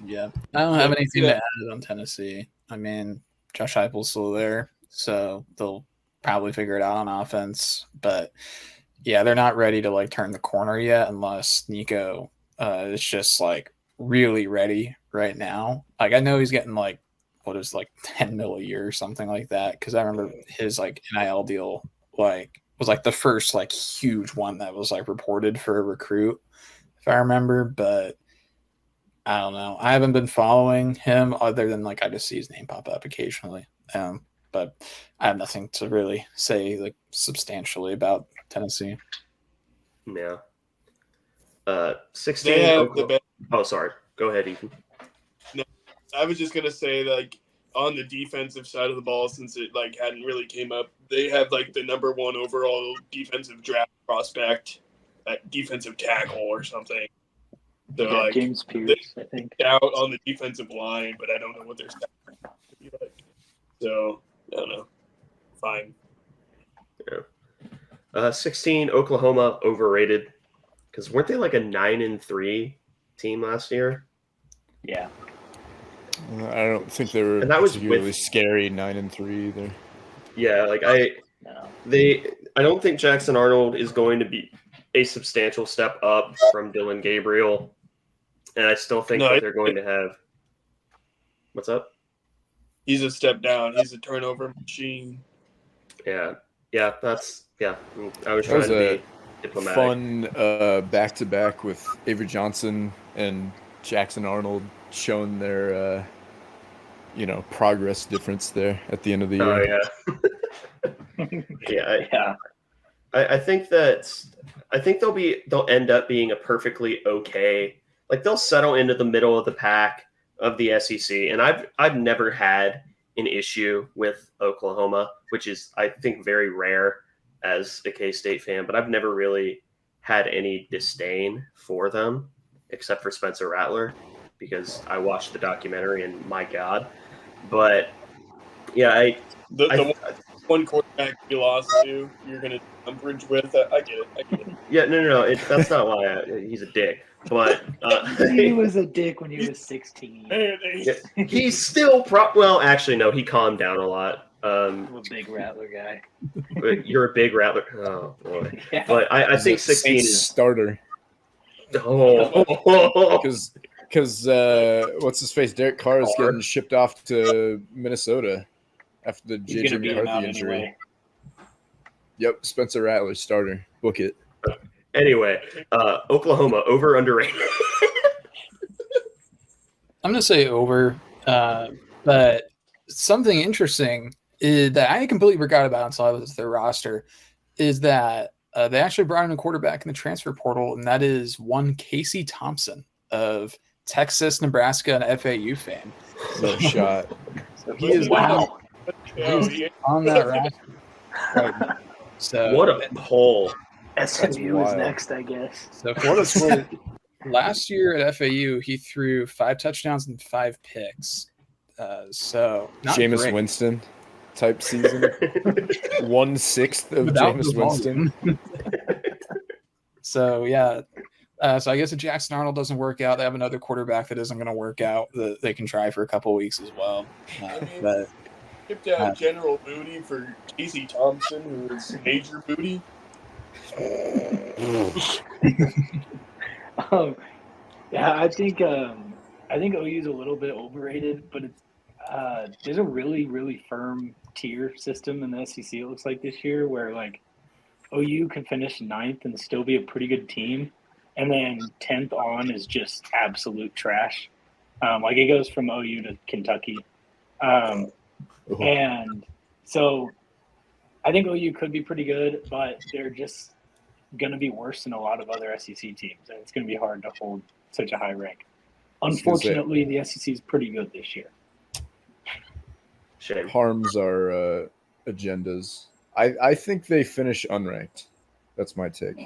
Yeah. I don't have anything to add on Tennessee. I mean, Josh Heupel's still there, so they'll probably figure it out on offense. But yeah, they're not ready to like turn the corner yet, unless Nico is just like really ready right now. Like I know he's getting like what is like 10 mil a year or something like that. Because I remember his like NIL deal like was like the first like huge one that was like reported for a recruit, if I remember. But I don't know. I haven't been following him other than like I just see his name pop up occasionally. But I have nothing to really say like substantially about Tennessee. Yeah. 16. Oh, sorry. Go ahead, Ethan. No, I was just gonna say like on the defensive side of the ball, since it like hadn't really came up, they have like the number 1 overall defensive draft prospect at defensive tackle or something. So like James Pierce, I think. Out on the defensive line, but I don't know what their stats are be like. So I don't know. Fine. Yeah. 16, Oklahoma, overrated. Because weren't they like a 9-3 team last year? Yeah. I don't think they were particularly scary 9-3 either. Yeah, like I don't think Jackson Arnold is going to be a substantial step up from Dylan Gabriel, and I still think that they're going to have. What's up? He's a step down. He's a turnover machine. Yeah. I was trying to be diplomatic. Fun back-to-back with Avery Johnson and Jackson Arnold showing their progress difference there at the end of the year. Oh yeah. I think they'll end up being a perfectly okay like they'll settle into the middle of the pack of the SEC, and I've never had an issue with Oklahoma, which is I think very rare as a K-State fan, but I've never really had any disdain for them, except for Spencer Rattler, because I watched the documentary and my God. But yeah, the one quarterback you lost to, you're gonna umbrage with. I get it. Yeah, no. That's not why he's a dick. But he was a dick when he was 16. He's still well. Actually, no. He calmed down a lot. I'm a big Rattler guy. You're a big Rattler. Oh boy. Yeah. But I think 16 is starter. Oh, because what's his face? Derek Carr is getting shipped off to Minnesota after the JJ McCarthy injury. Anyway. Yep, Spencer Rattler starter. Book it. Anyway, Oklahoma over underrated. I'm gonna say over, but something interesting is that I completely forgot about until I was their roster is that they actually brought in a quarterback in the transfer portal, and that is one Casey Thompson of Texas, Nebraska, and FAU fame. No shot. So he is on that roster. So what a pull. SMU is next, I guess. So for what it's worth, last year at FAU, he threw 5 touchdowns and 5 picks. So Jameis great. Winston type season. 1/6 of Jameis Winston. So yeah. So I guess if Jackson Arnold doesn't work out, they have another quarterback that isn't going to work out that they can try for a couple of weeks as well. But shipped out General Booty for Casey Thompson, who is Major Booty. Yeah, I think OU's a little bit overrated, but it's there's a really, really firm tier system in the SEC. It looks like this year, where like OU can finish 9th and still be a pretty good team, and then 10th on is just absolute trash. Like it goes from OU to Kentucky, and so I think OU could be pretty good, but they're just going to be worse than a lot of other SEC teams, and it's going to be hard to hold such a high rank. Unfortunately, the SEC is pretty good this year. Shame. Harms our agendas. I think they finish unranked. That's my take.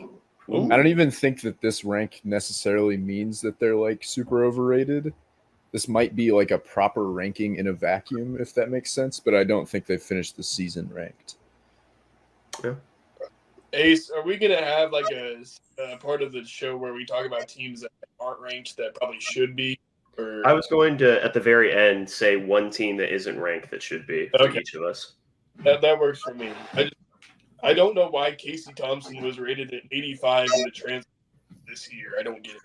Ooh. I don't even think that this rank necessarily means that they're like super overrated. This might be like a proper ranking in a vacuum, if that makes sense, but I don't think they finished the season ranked. Yeah. Ace, are we going to have like a part of the show where we talk about teams that aren't ranked that probably should be? Or... I was going to, at the very end, say one team that isn't ranked that should be for each of us. That works for me. I don't know why Casey Thompson was rated at 85 in the transfer this year. I don't get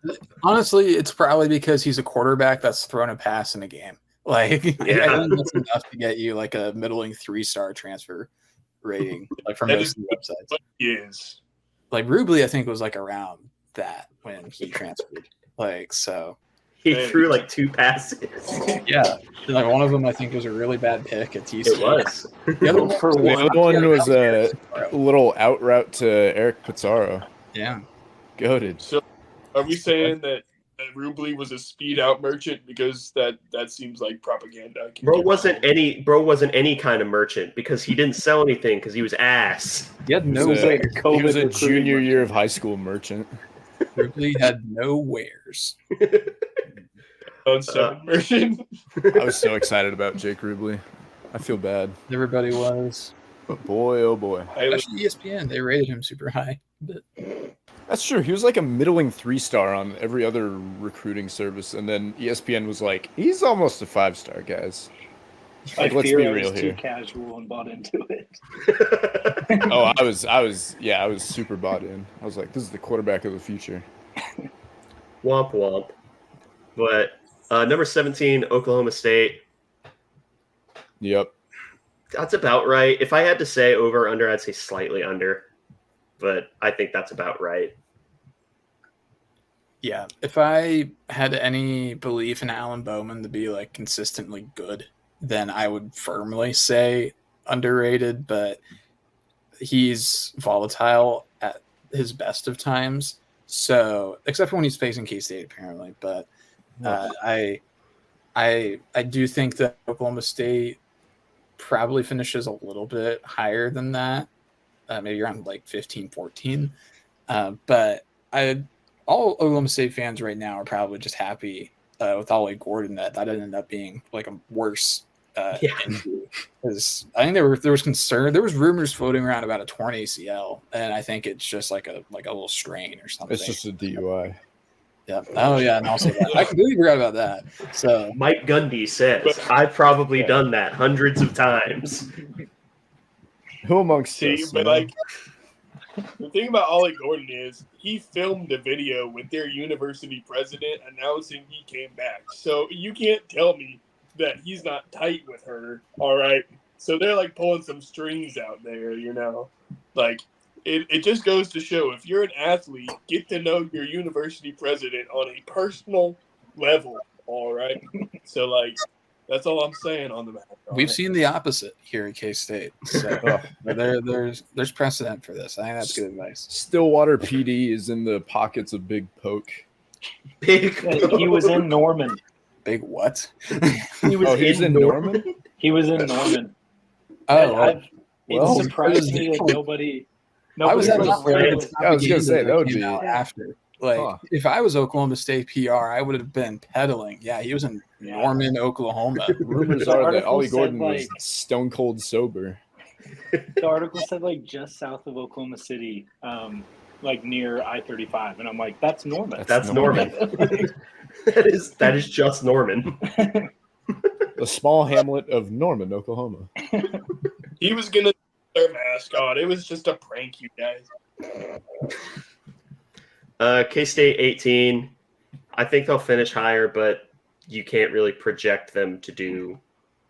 it. Honestly, it's probably because he's a quarterback that's thrown a pass in a game. Like, yeah. I think that's enough to get you like a middling 3-star transfer rating, like from most of the websites. Yes. Like Rubley, I think was like around that when he transferred. Like, so he threw like 2 passes. Yeah, like one of them I think was a really bad pick at TC. It was. The other one was a little out route to Eric Pizarro. Yeah, goated. So, are we saying that Rubley was a speed out merchant, because that seems like propaganda? Bro wasn't any kind of merchant, because he didn't sell anything because he was ass. He had no wares. He was a junior year of high school merchant. Rubley had no wares. Merchant. I was so excited about Jake Rubley. I feel bad. Everybody was. But boy, oh boy. Especially ESPN, they rated him super high. But... That's true. He was like a middling 3-star on every other recruiting service, and then ESPN was like, he's almost a 5-star, guys. Like, let's be real here. Too casual and bought into it. Oh, I was super bought in. I was like, this is the quarterback of the future. Womp womp. But number 17, Oklahoma State. Yep. That's about right. If I had to say over under, I'd say slightly under. But I think that's about right. Yeah. If I had any belief in Alan Bowman to be like consistently good, then I would firmly say underrated, but he's volatile at his best of times. So, except for when he's facing K-State, apparently. But I do think that Oklahoma State probably finishes a little bit higher than that, maybe around like 15, 14. But all Oklahoma State fans right now are probably just happy with Ollie Gordon that ended up being like a worse injury. Because I think there was concern, there was rumors floating around about a torn ACL, and I think it's just like a little strain or something. It's just a DUI. Yeah. Oh yeah, and also that. I completely forgot about that. So Mike Gundy says, "I've probably done that hundreds of times." Who amongst See, us? but like the thing about Ollie Gordon is he filmed a video with their university president announcing he came back. So you can't tell me that he's not tight with her. All right. So they're like pulling some strings out there, you know. Like it just goes to show if you're an athlete, get to know your university president on a personal level. All right. So like that's all I'm saying on the matter. we've seen the opposite here at K-State. So there's precedent for this. I think that's good advice. Stillwater PD is in the pockets of Big Poke. Big. He was in Norman. Big what? He's in Norman? He was in Norman. Well, It surprised me that nobody I was really I was gonna say that would be after. Like if I was Oklahoma State PR, I would have been peddling. Yeah, he was in Norman, Oklahoma. Rumors The are that article Ollie said, Gordon was like- stone cold sober. The article said like just south of Oklahoma City, like near I-35, and I'm like, that's Norman. That's Norman. that is just Norman. The small hamlet of Norman, Oklahoma. He was gonna be their mascot. It was just a prank, you guys. K-State 18. I think they'll finish higher, but you can't really project them to do,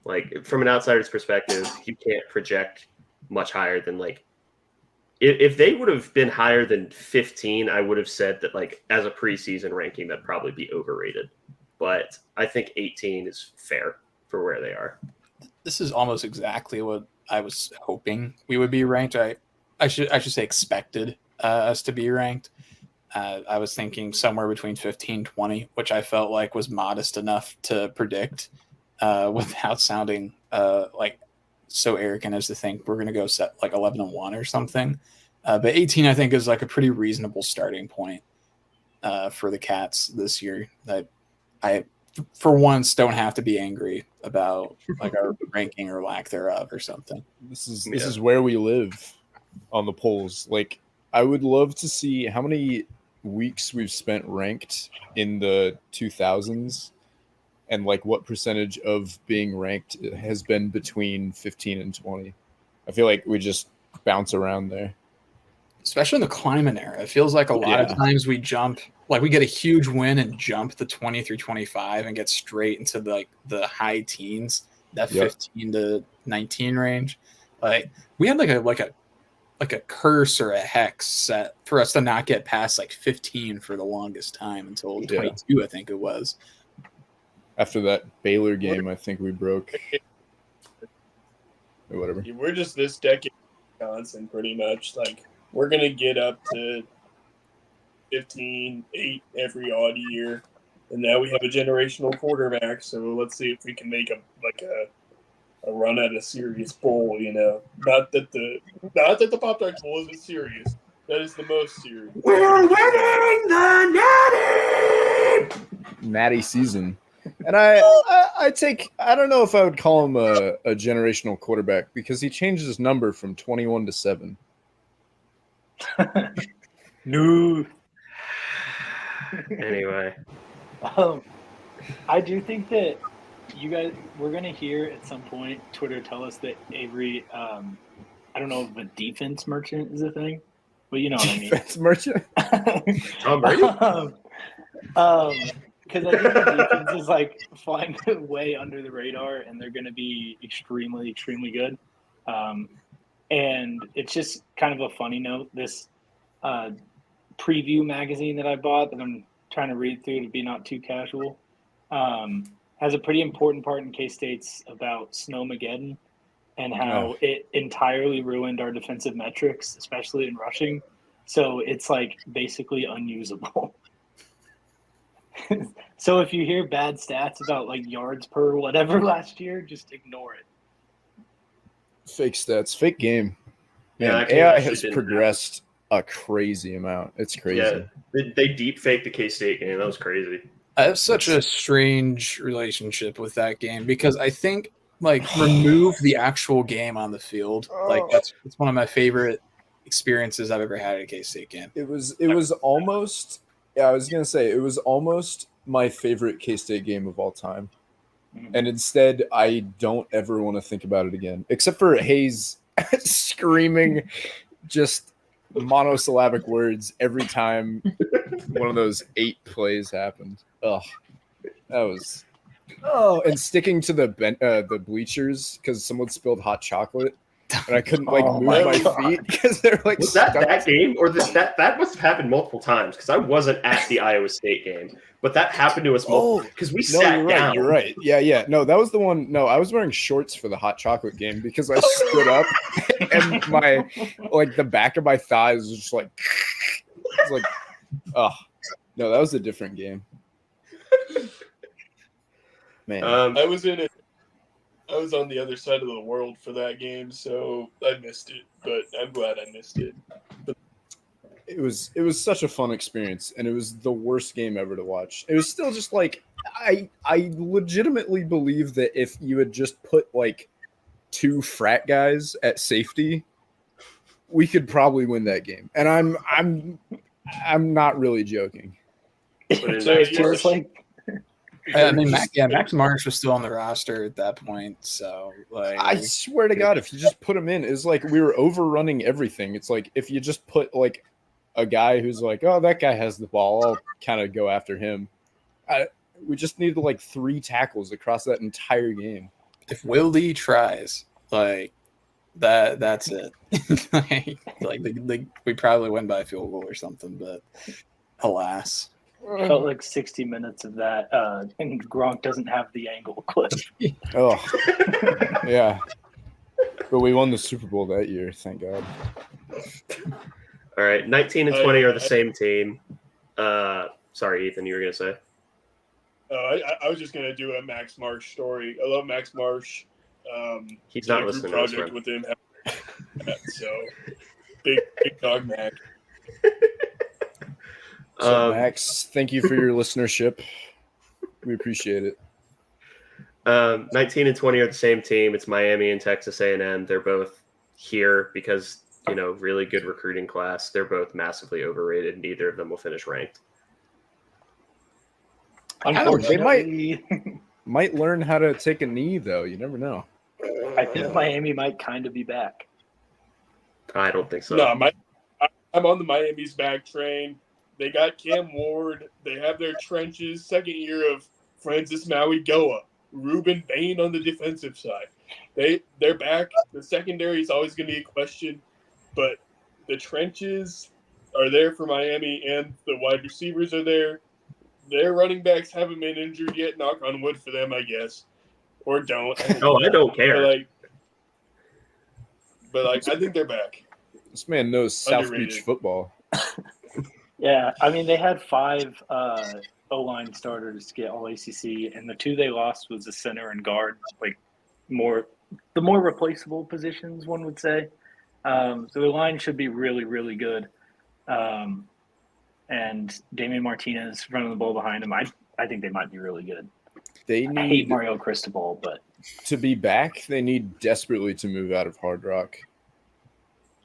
like, from an outsider's perspective, you can't project much higher than, like, if they would have been higher than 15, I would have said that, like, as a preseason ranking, that'd probably be overrated. But I think 18 is fair for where they are. This is almost exactly what I was hoping we would be ranked. I should say expected us to be ranked. I was thinking somewhere between 15, 20, which I felt like was modest enough to predict without sounding like so arrogant as to think we're going to go set like 11-1 or something. But 18, I think, is like a pretty reasonable starting point for the Cats this year. That I, for once, don't have to be angry about like our ranking or lack thereof or something. This is where we live on the polls. Like, I would love to see how many weeks we've spent ranked in the 2000s and like what percentage of being ranked has been between 15 and 20. I feel like we just bounce around there. Especially in the Kleiman era. It feels like a lot of times we jump, like we get a huge win and jump the 20 through 25 and get straight into the high teens, that 15 to 19 range. Like we had like a curse or a hex set for us to not get past like 15 for the longest time until 22, I think it was. After that Baylor game, I think we broke. Or whatever. We're just this decade in Wisconsin, pretty much. Like, we're going to get up to 15, 8 every odd year. And now we have a generational quarterback, so let's see if we can make a run at a serious bowl, you know. Not that the Pop-Tarts Bowl isn't serious. That is the most serious. We're winning the Natty season. And I don't know if I would call him a generational quarterback because he changed his number from 21 to 7. No. Anyway. I do think that you guys, we're going to hear at some point Twitter tell us that Avery, I don't know if a defense merchant is a thing, but you know what I mean. Defense merchant? Tom Brady? Because I think the defense is like flying way under the radar, and they're going to be extremely, extremely good. And it's just kind of a funny note. This preview magazine that I bought that I'm trying to read through to be not too casual has a pretty important part in K-State's about Snowmageddon and how it entirely ruined our defensive metrics, especially in rushing. So it's like basically unusable. So if you hear bad stats about like yards per whatever last year, just ignore it. Fake stats, fake game. Yeah, Man, that game AI actually has didn't progressed a crazy amount. It's crazy. Yeah, they deep faked the K-State game. That was crazy. I have such a strange relationship with that game because I think like remove the actual game on the field. Like it's one of my favorite experiences I've ever had at a K-State game. It was almost, yeah, I was gonna say it was almost my favorite K-State game of all time. And instead I don't ever want to think about it again. Except for Hayes screaming just monosyllabic words every time one of those 8 plays happened. Ugh. That was and sticking to the bleachers because someone spilled hot chocolate and I couldn't move my feet because they're like was that game or that must have happened multiple times because I wasn't at the Iowa State game, but that happened to us multiple because we sat down. You're right. Yeah. No, that was the one. No, I was wearing shorts for the hot chocolate game because I stood up and my the back of my thighs was just like it's like oh no, that was a different game. Man, I was in it. I was on the other side of the world for that game, so I missed it. But I'm glad I missed it. It was such a fun experience, and it was the worst game ever to watch. It was still just like I legitimately believe that if you had just put 2 frat guys at safety, we could probably win that game. And I'm not really joking. So it's just I mean, Max Marsh was still on the roster at that point, so I swear to God, if you just put him in, it's like we were overrunning everything. It's like if you just put a guy who's oh, that guy has the ball, I'll kind of go after him. We just needed 3 tackles across that entire game. If Will Lee tries, that's it. We probably win by a field goal or something, but alas. Felt like 60 minutes of that, and Gronk doesn't have the angle clip. Oh, yeah. But we won the Super Bowl that year, thank God. All right, 19 and 20 are the same team. Sorry, Ethan, you were going to say? I was just going to do a Max Marsh story. I love Max Marsh. He's not listening to this, project with him. So, big dog Mac. So Max, thank you for your listenership. We appreciate it. 19 and 20 are the same team. It's Miami and Texas A&M. They're both here because, really good recruiting class. They're both massively overrated. Neither of them will finish ranked. They might learn how to take a knee, though. You never know. I think Miami might kind of be back. I don't think so. No, I'm on the Miami's back train. They got Cam Ward. They have their trenches. Second year of Francis Maui Goa. Ruben Bain on the defensive side. They're back. The secondary is always going to be a question, but the trenches are there for Miami, and the wide receivers are there. Their running backs haven't been injured yet. Knock on wood for them, I guess, or don't. I don't care. But I think they're back. This man knows South Beach football. Yeah, I mean, they had 5 O-line starters get all ACC, and the 2 they lost was the center and guard, the more replaceable positions, one would say. So the line should be really, really good. And Damian Martinez running the ball behind him, I think they might be really good. I hate Mario Cristobal, but to be back, they need desperately to move out of Hard Rock.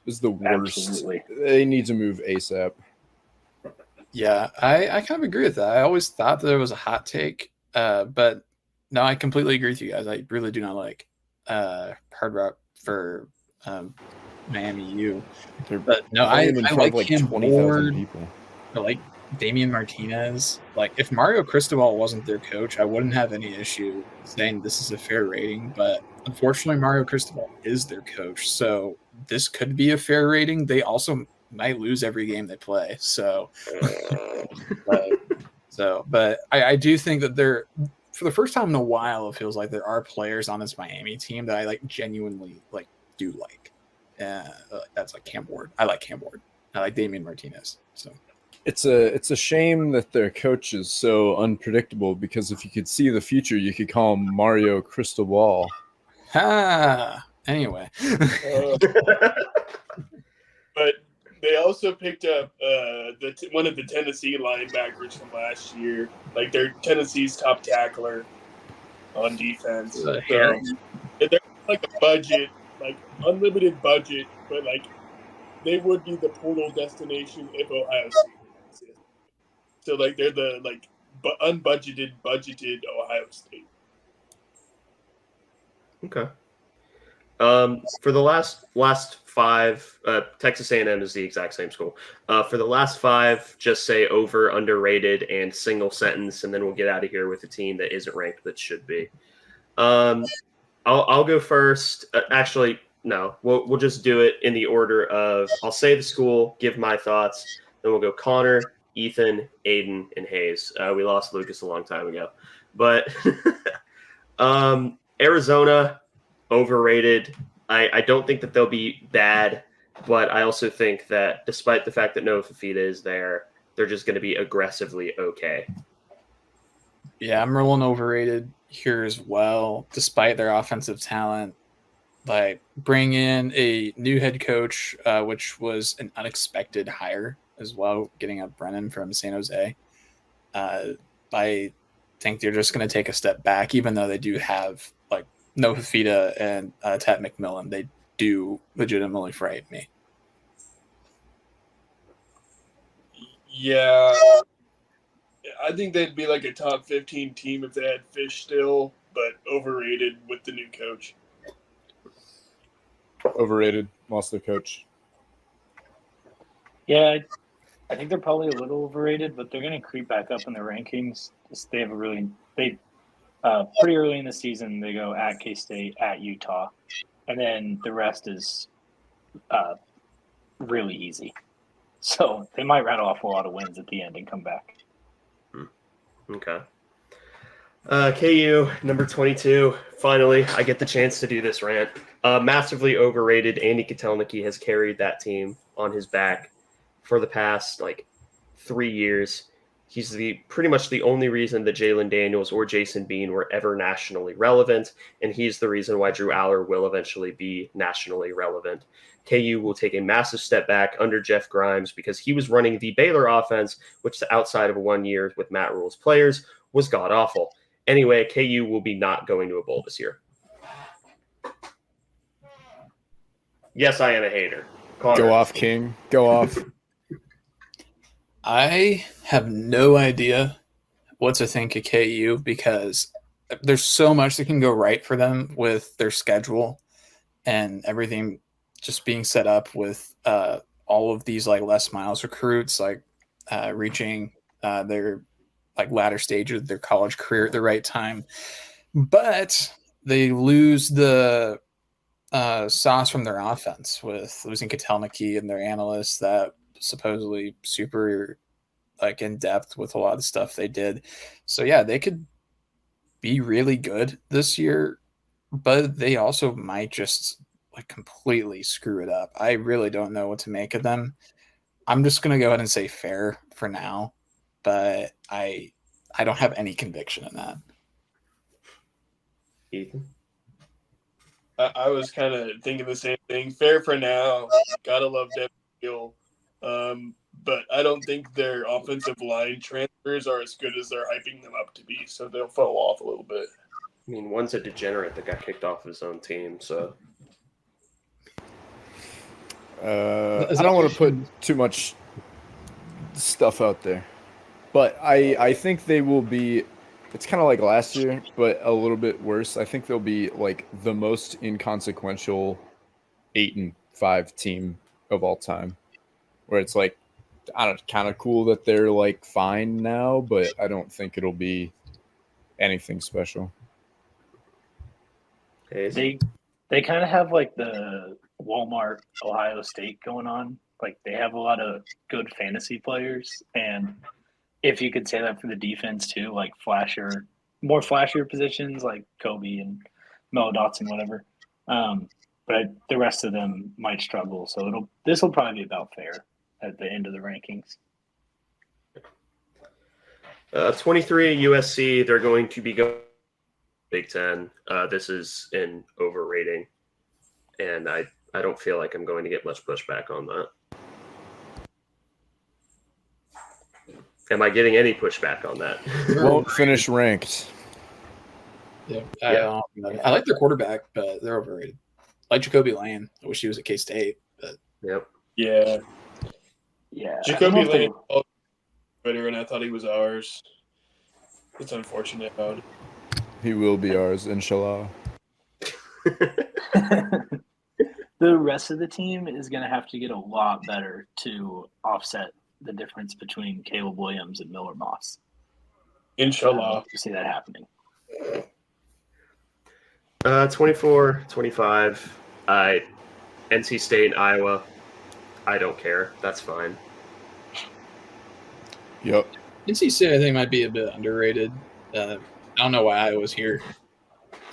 Is the worst. Absolutely. They need to move ASAP. Yeah, I kind of agree with that. I always thought that it was a hot take, but no, I completely agree with you guys. I really do not like Hard Rock for Miami U. But no, I like him more. I like Damian Martinez. If Mario Cristobal wasn't their coach, I wouldn't have any issue saying this is a fair rating. But unfortunately, Mario Cristobal is their coach, so this could be a fair rating. They also might lose every game they play. So, but I do think that they're, for the first time in a while, it feels like there are players on this Miami team that I genuinely do like. That's Cam Ward. I like Cam Ward. like Damian Martinez. So it's a shame that their coach is so unpredictable, because if you could see the future, you could call him Mario Crystal Ball. Anyway. But they also picked up one of the Tennessee linebackers from last year, like they're Tennessee's top tackler on defense. So Harry. they're like a budget, like unlimited budget, but like they would be the portal destination if Ohio State existed. So like they're the like budgeted Ohio State. Okay. For the last five, Texas A&M is the exact same school. For the last five, just say over, underrated, and single sentence, and then we'll get out of here with a team that isn't ranked but should be. I'll go first. Actually, no, we'll just do it in the order of I'll say the school, give my thoughts, then we'll go Connor, Ethan, Aiden, and Hayes. We lost Lucas a long time ago, but Arizona, overrated. I don't think that they'll be bad, but I also think that despite the fact that Noah Fafita is there, they're just going to be aggressively okay. Yeah, I'm rolling overrated here as well, despite their offensive talent. Like, bring in a new head coach, which was an unexpected hire as well, getting up Brennan from San Jose. I think they're just going to take a step back, even though they do have like Noah Fafita and Tat McMillan. They do legitimately frighten me. Yeah, I think they'd be like a top 15 team if they had Fish still, but overrated with the new coach. Overrated. Lost their coach. Yeah, I think they're probably a little overrated, but they're going to creep back up in the rankings. They have pretty early in the season, they go at K-State, at Utah, and then the rest is really easy. So they might rattle off a lot of wins at the end and come back. Okay. KU, number 22. Finally, I get the chance to do this rant. Massively overrated. Andy Kotelnicki has carried that team on his back for the past 3 years. He's pretty much the only reason that Jalen Daniels or Jason Bean were ever nationally relevant, and he's the reason why Drew Aller will eventually be nationally relevant. KU will take a massive step back under Jeff Grimes because he was running the Baylor offense, which outside of 1 year with Matt Rule's players was god-awful. Anyway, KU will be not going to a bowl this year. Yes, I am a hater. Connor. Go off, King. Go off. I have no idea what to think of KU because there's so much that can go right for them with their schedule and everything just being set up with all of these Les Miles recruits reaching their latter stage of their college career at the right time. But they lose the sauce from their offense with losing Kotelnicki and their analysts that supposedly super in depth with a lot of stuff they did. So yeah, they could be really good this year, but they also might just completely screw it up. I really don't know what to make of them. I'm just gonna go ahead and say fair for now, but I don't have any conviction in that. Ethan? I was kind of thinking the same thing. Fair for now. Gotta love Devin Gill. But I don't think their offensive line transfers are as good as they're hyping them up to be, so they'll fall off a little bit. I mean, one's a degenerate that got kicked off his own team, so. I don't want to put too much stuff out there, but I think they will be. It's kind of like last year, but a little bit worse. I think they'll be the most inconsequential 8-5 team of all time, where it's I don't know, kind of cool that they're fine now, but I don't think it'll be anything special. They kind of have the Walmart Ohio State going on. They have a lot of good fantasy players, and if you could say that for the defense too, more flashier positions like Kobe and Mel Dotson, whatever. But the rest of them might struggle. So this will probably be about fair. at the end of the rankings. 23 USC. They're going to be going Big Ten. This is an overrating, and I don't feel like I'm going to get much pushback on that. Am I getting any pushback on that? Won't finish ranked. Yeah. I like their quarterback, but they're overrated. I like Jacoby Lane. I wish he was at K-State, but Yep. Yeah. Yeah. Jacoby Lane Twitter, and I thought he was ours. It's unfortunate about it. He will be ours, inshallah. The rest of the team is going to have to get a lot better to offset the difference between Caleb Williams and Miller Moss. Inshallah. You see that happening. 24, 25. NC State, Iowa. I don't care. That's fine. Yep. NC State, I think, might be a bit underrated. I don't know why Iowa's here.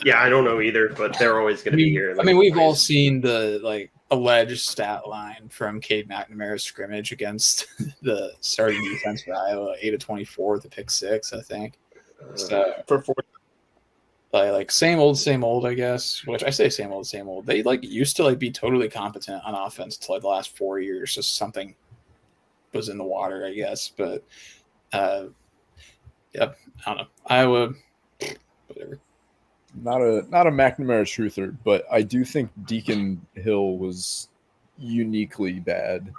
Yeah, I don't know either, but they're always going to be here. I mean, we've all seen the alleged stat line from Cade McNamara's scrimmage against the starting defense for Iowa, 8 of 24 with a pick 6, I think. So For 40. like same old, I guess. Which I say same old. They used to be totally competent on offense until the last 4 years. Just something was in the water, I guess. But yep, I don't know. Iowa, whatever. Not a McNamara truther, but I do think Deacon Hill was uniquely bad.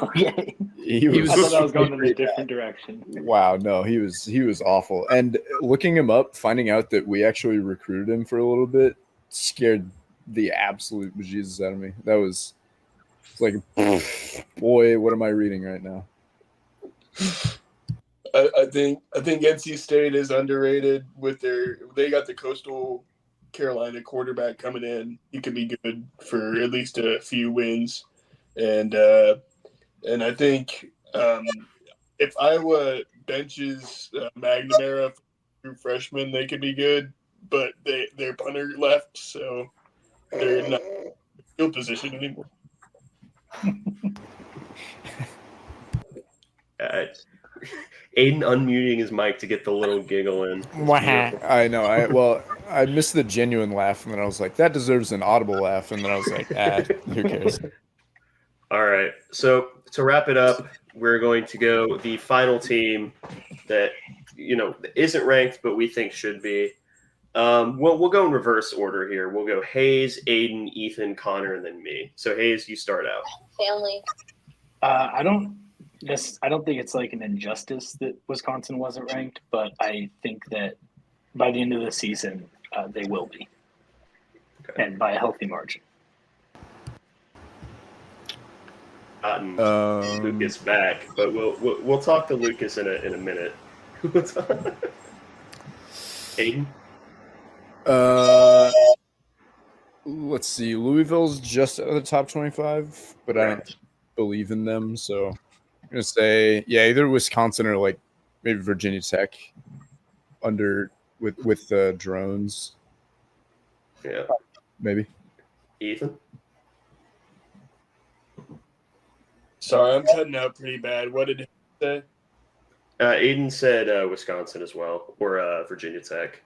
Okay. He was I thought I was going in a different direction. Wow, no, he was awful. And looking him up, finding out that we actually recruited him for a little bit scared the absolute bejesus out of me. That was like, boy, what am I reading right now? I think NC State is underrated with they got the Coastal Carolina quarterback coming in. He could be good for at least a few wins, and I think if Iowa benches McNamara through freshman, they could be good. But their punter left, so they're not in field position anymore. Aiden unmuting his mic to get the little giggle in. I know. I missed the genuine laugh, and then I was like, that deserves an audible laugh. And then I was like, who cares? All right. So to wrap it up, we're going to go the final team that isn't ranked, but we think should be. We'll go in reverse order here. We'll go Hayes, Aiden, Ethan, Connor, and then me. So Hayes, you start out. Family. I don't think it's like an injustice that Wisconsin wasn't ranked, but I think that by the end of the season, they will be, and by a healthy margin. Lucas back, but we'll talk to Lucas in a minute. Aiden. Let's see. Louisville's just out of the top 25, but I don't believe in them, so I'm gonna say either Wisconsin or maybe Virginia Tech under with the drones. Yeah, maybe. Ethan. Sorry, I'm cutting out pretty bad. What did he say? Aiden said Wisconsin as well, or Virginia Tech.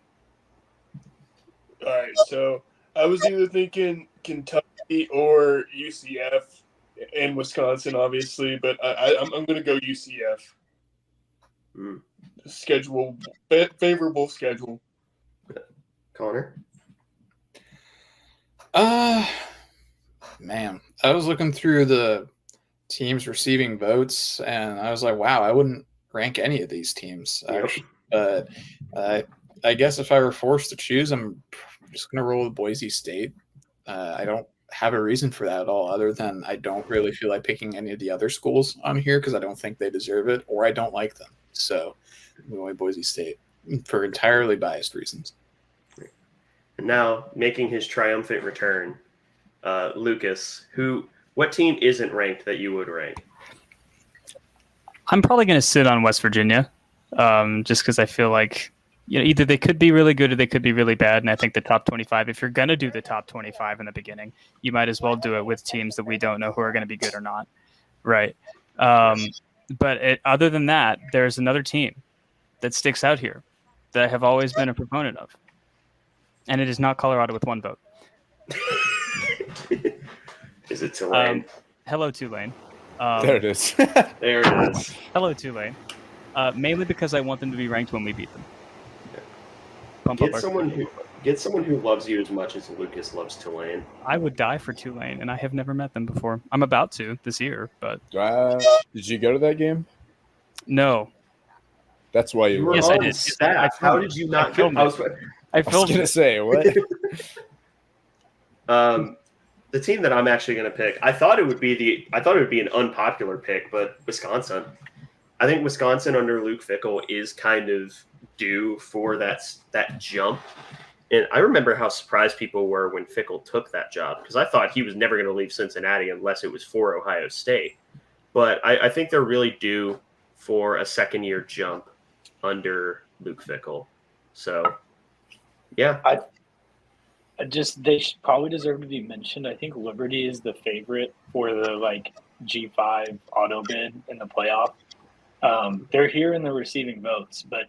All right, so I was either thinking Kentucky or UCF and Wisconsin, obviously, but I'm going to go UCF. Schedule, favorable schedule. Connor? Man, I was looking through the teams receiving votes, and I was like, wow, I wouldn't rank any of these teams. But I guess if I were forced to choose, I'm just going to roll with Boise State. I don't have a reason for that at all, other than I don't really feel like picking any of the other schools on here because I don't think they deserve it or I don't like them. So I'm going with Boise State for entirely biased reasons. Now, making his triumphant return, Lucas, what team isn't ranked that you would rank? I'm probably going to sit on West Virginia, just because I feel like either they could be really good or they could be really bad. And I think the top 25, if you're going to do the top 25 in the beginning, you might as well do it with teams that we don't know who are going to be good or not. Right. But other than that, there's another team that sticks out here that I have always been a proponent of. And it is not Colorado with 1 vote. Is it Tulane? Hello, Tulane. There it is. There it is. Hello, Tulane. Mainly because I want them to be ranked when we beat them. Get someone who loves you as much as Lucas loves Tulane. I would die for Tulane, and I have never met them before. I'm about to this year, but did you go to that game? No. That's why you were. Yes, I did. Staff. How did you not film? I was gonna say what? The team that I'm actually going to pick, I thought it would be an unpopular pick, but Wisconsin. I think Wisconsin under Luke Fickell is kind of due for that jump. And I remember how surprised people were when Fickell took that job, because I thought he was never going to leave Cincinnati unless it was for Ohio State. But I think they're really due for a second-year jump under Luke Fickell. So, yeah. They probably deserve to be mentioned. I think Liberty is the favorite for the G5 auto bid in the playoff. They're here and they're receiving votes, but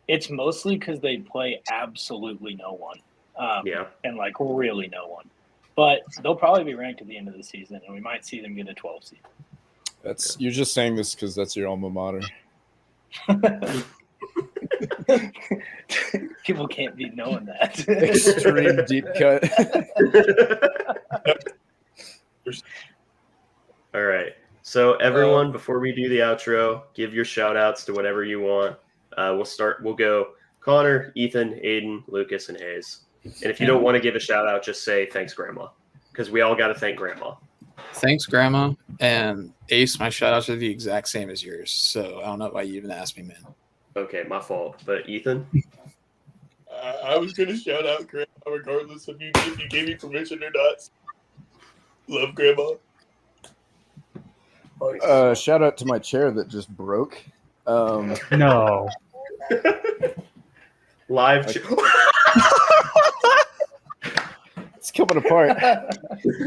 it's mostly because they play absolutely no one. And really no one. But they'll probably be ranked at the end of the season, and we might see them get a 12 seed. You're just saying this because that's your alma mater. People can't be knowing that. Extreme deep cut. All right. So everyone, before we do the outro, give your shout outs to whatever you want. We'll go Connor, Ethan, Aiden, Lucas, and Hayes. And if you don't want to give a shout out, just say thanks, Grandma. Because we all got to thank Grandma. Thanks, Grandma. And Ace, my shout outs are the exact same as yours. So I don't know why you even asked me, man. Okay, my fault. But Ethan? I was going to shout out Grandma regardless of if you gave me permission or not. Love Grandma. Shout out to my chair that just broke. No. Live. It's coming apart.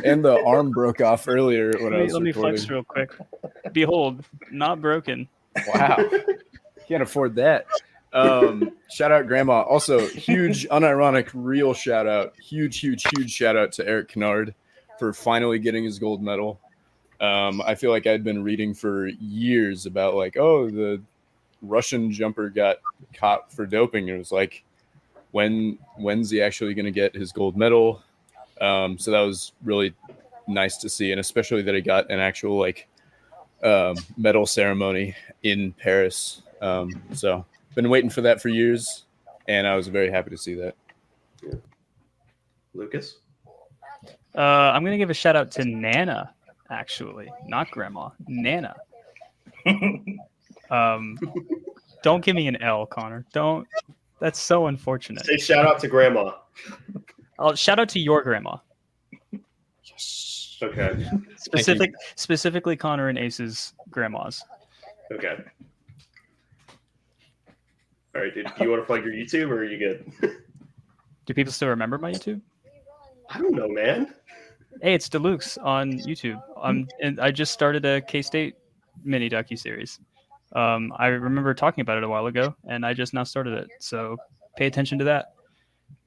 And the arm broke off earlier when I was Let me recording. flex real quick. Behold, not broken. Wow. Can't afford that. Shout out Grandma. Also, huge, unironic, real shout out. Huge shout out to Eric Kennard for finally getting his gold medal. I feel like I'd been reading for years about the Russian jumper got caught for doping. It was when's he actually going to get his gold medal? So that was really nice to see, and especially that he got an actual medal ceremony in Paris. So been waiting for that for years, and I was very happy to see that. Yeah. Lucas? I'm going to give a shout out to Nana, actually, not Grandma. Nana. Don't give me an L, Connor. Don't. That's so unfortunate. Say shout out to Grandma. I'll shout out to your grandma. Yes. Okay. Specifically Connor and Ace's grandmas. Okay. All right, dude. Do you want to plug your YouTube, or are you good? Do people still remember my YouTube? I don't know, man. Hey, it's Deluxe on YouTube. And I just started a K-State mini docu-series. I remember talking about it a while ago, and I just now started it. So pay attention to that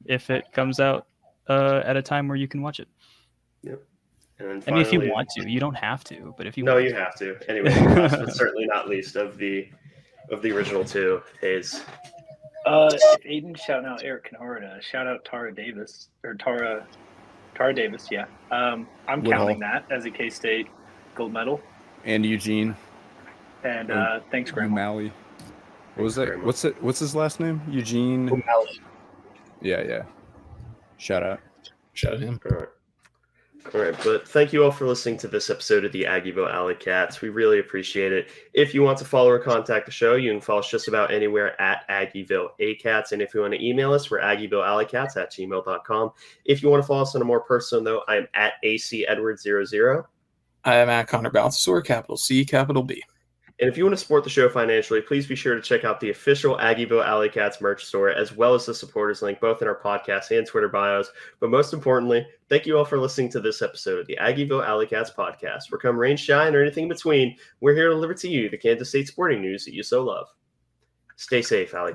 if it comes out at a time where you can watch it. Yep. And I mean, if you want to, you don't have to, but if you you have to. Anyway, last but certainly not least of the original two, Hayes. If Aiden shouting out Eric Kennard, shout out Tara Davis. Yeah. I'm counting that as a K-State gold medal. And Eugene. And thanks, Grandma. O'Malley. What was that? What's his last name? Eugene O'Malley. Yeah. Shout out him. All right, but thank you all for listening to this episode of the Aggieville Alleycats. We really appreciate it. If you want to follow or contact the show, you can follow us just about anywhere at Aggieville Alleycats. And if you want to email us, we're AggieVilleAlleycats@gmail.com. If you want to follow us on a more personal note, I am at ACEdward00. I am at Connor Balthasar, capital C, capital B. And if you want to support the show financially, please be sure to check out the official Aggieville Alleycats merch store, as well as the supporters link, both in our podcast and Twitter bios. But most importantly, thank you all for listening to this episode of the Aggieville Alleycats podcast. Where come rain, shine, or anything in between, we're here to deliver to you the Kansas State sporting news that you so love. Stay safe, Alleycats.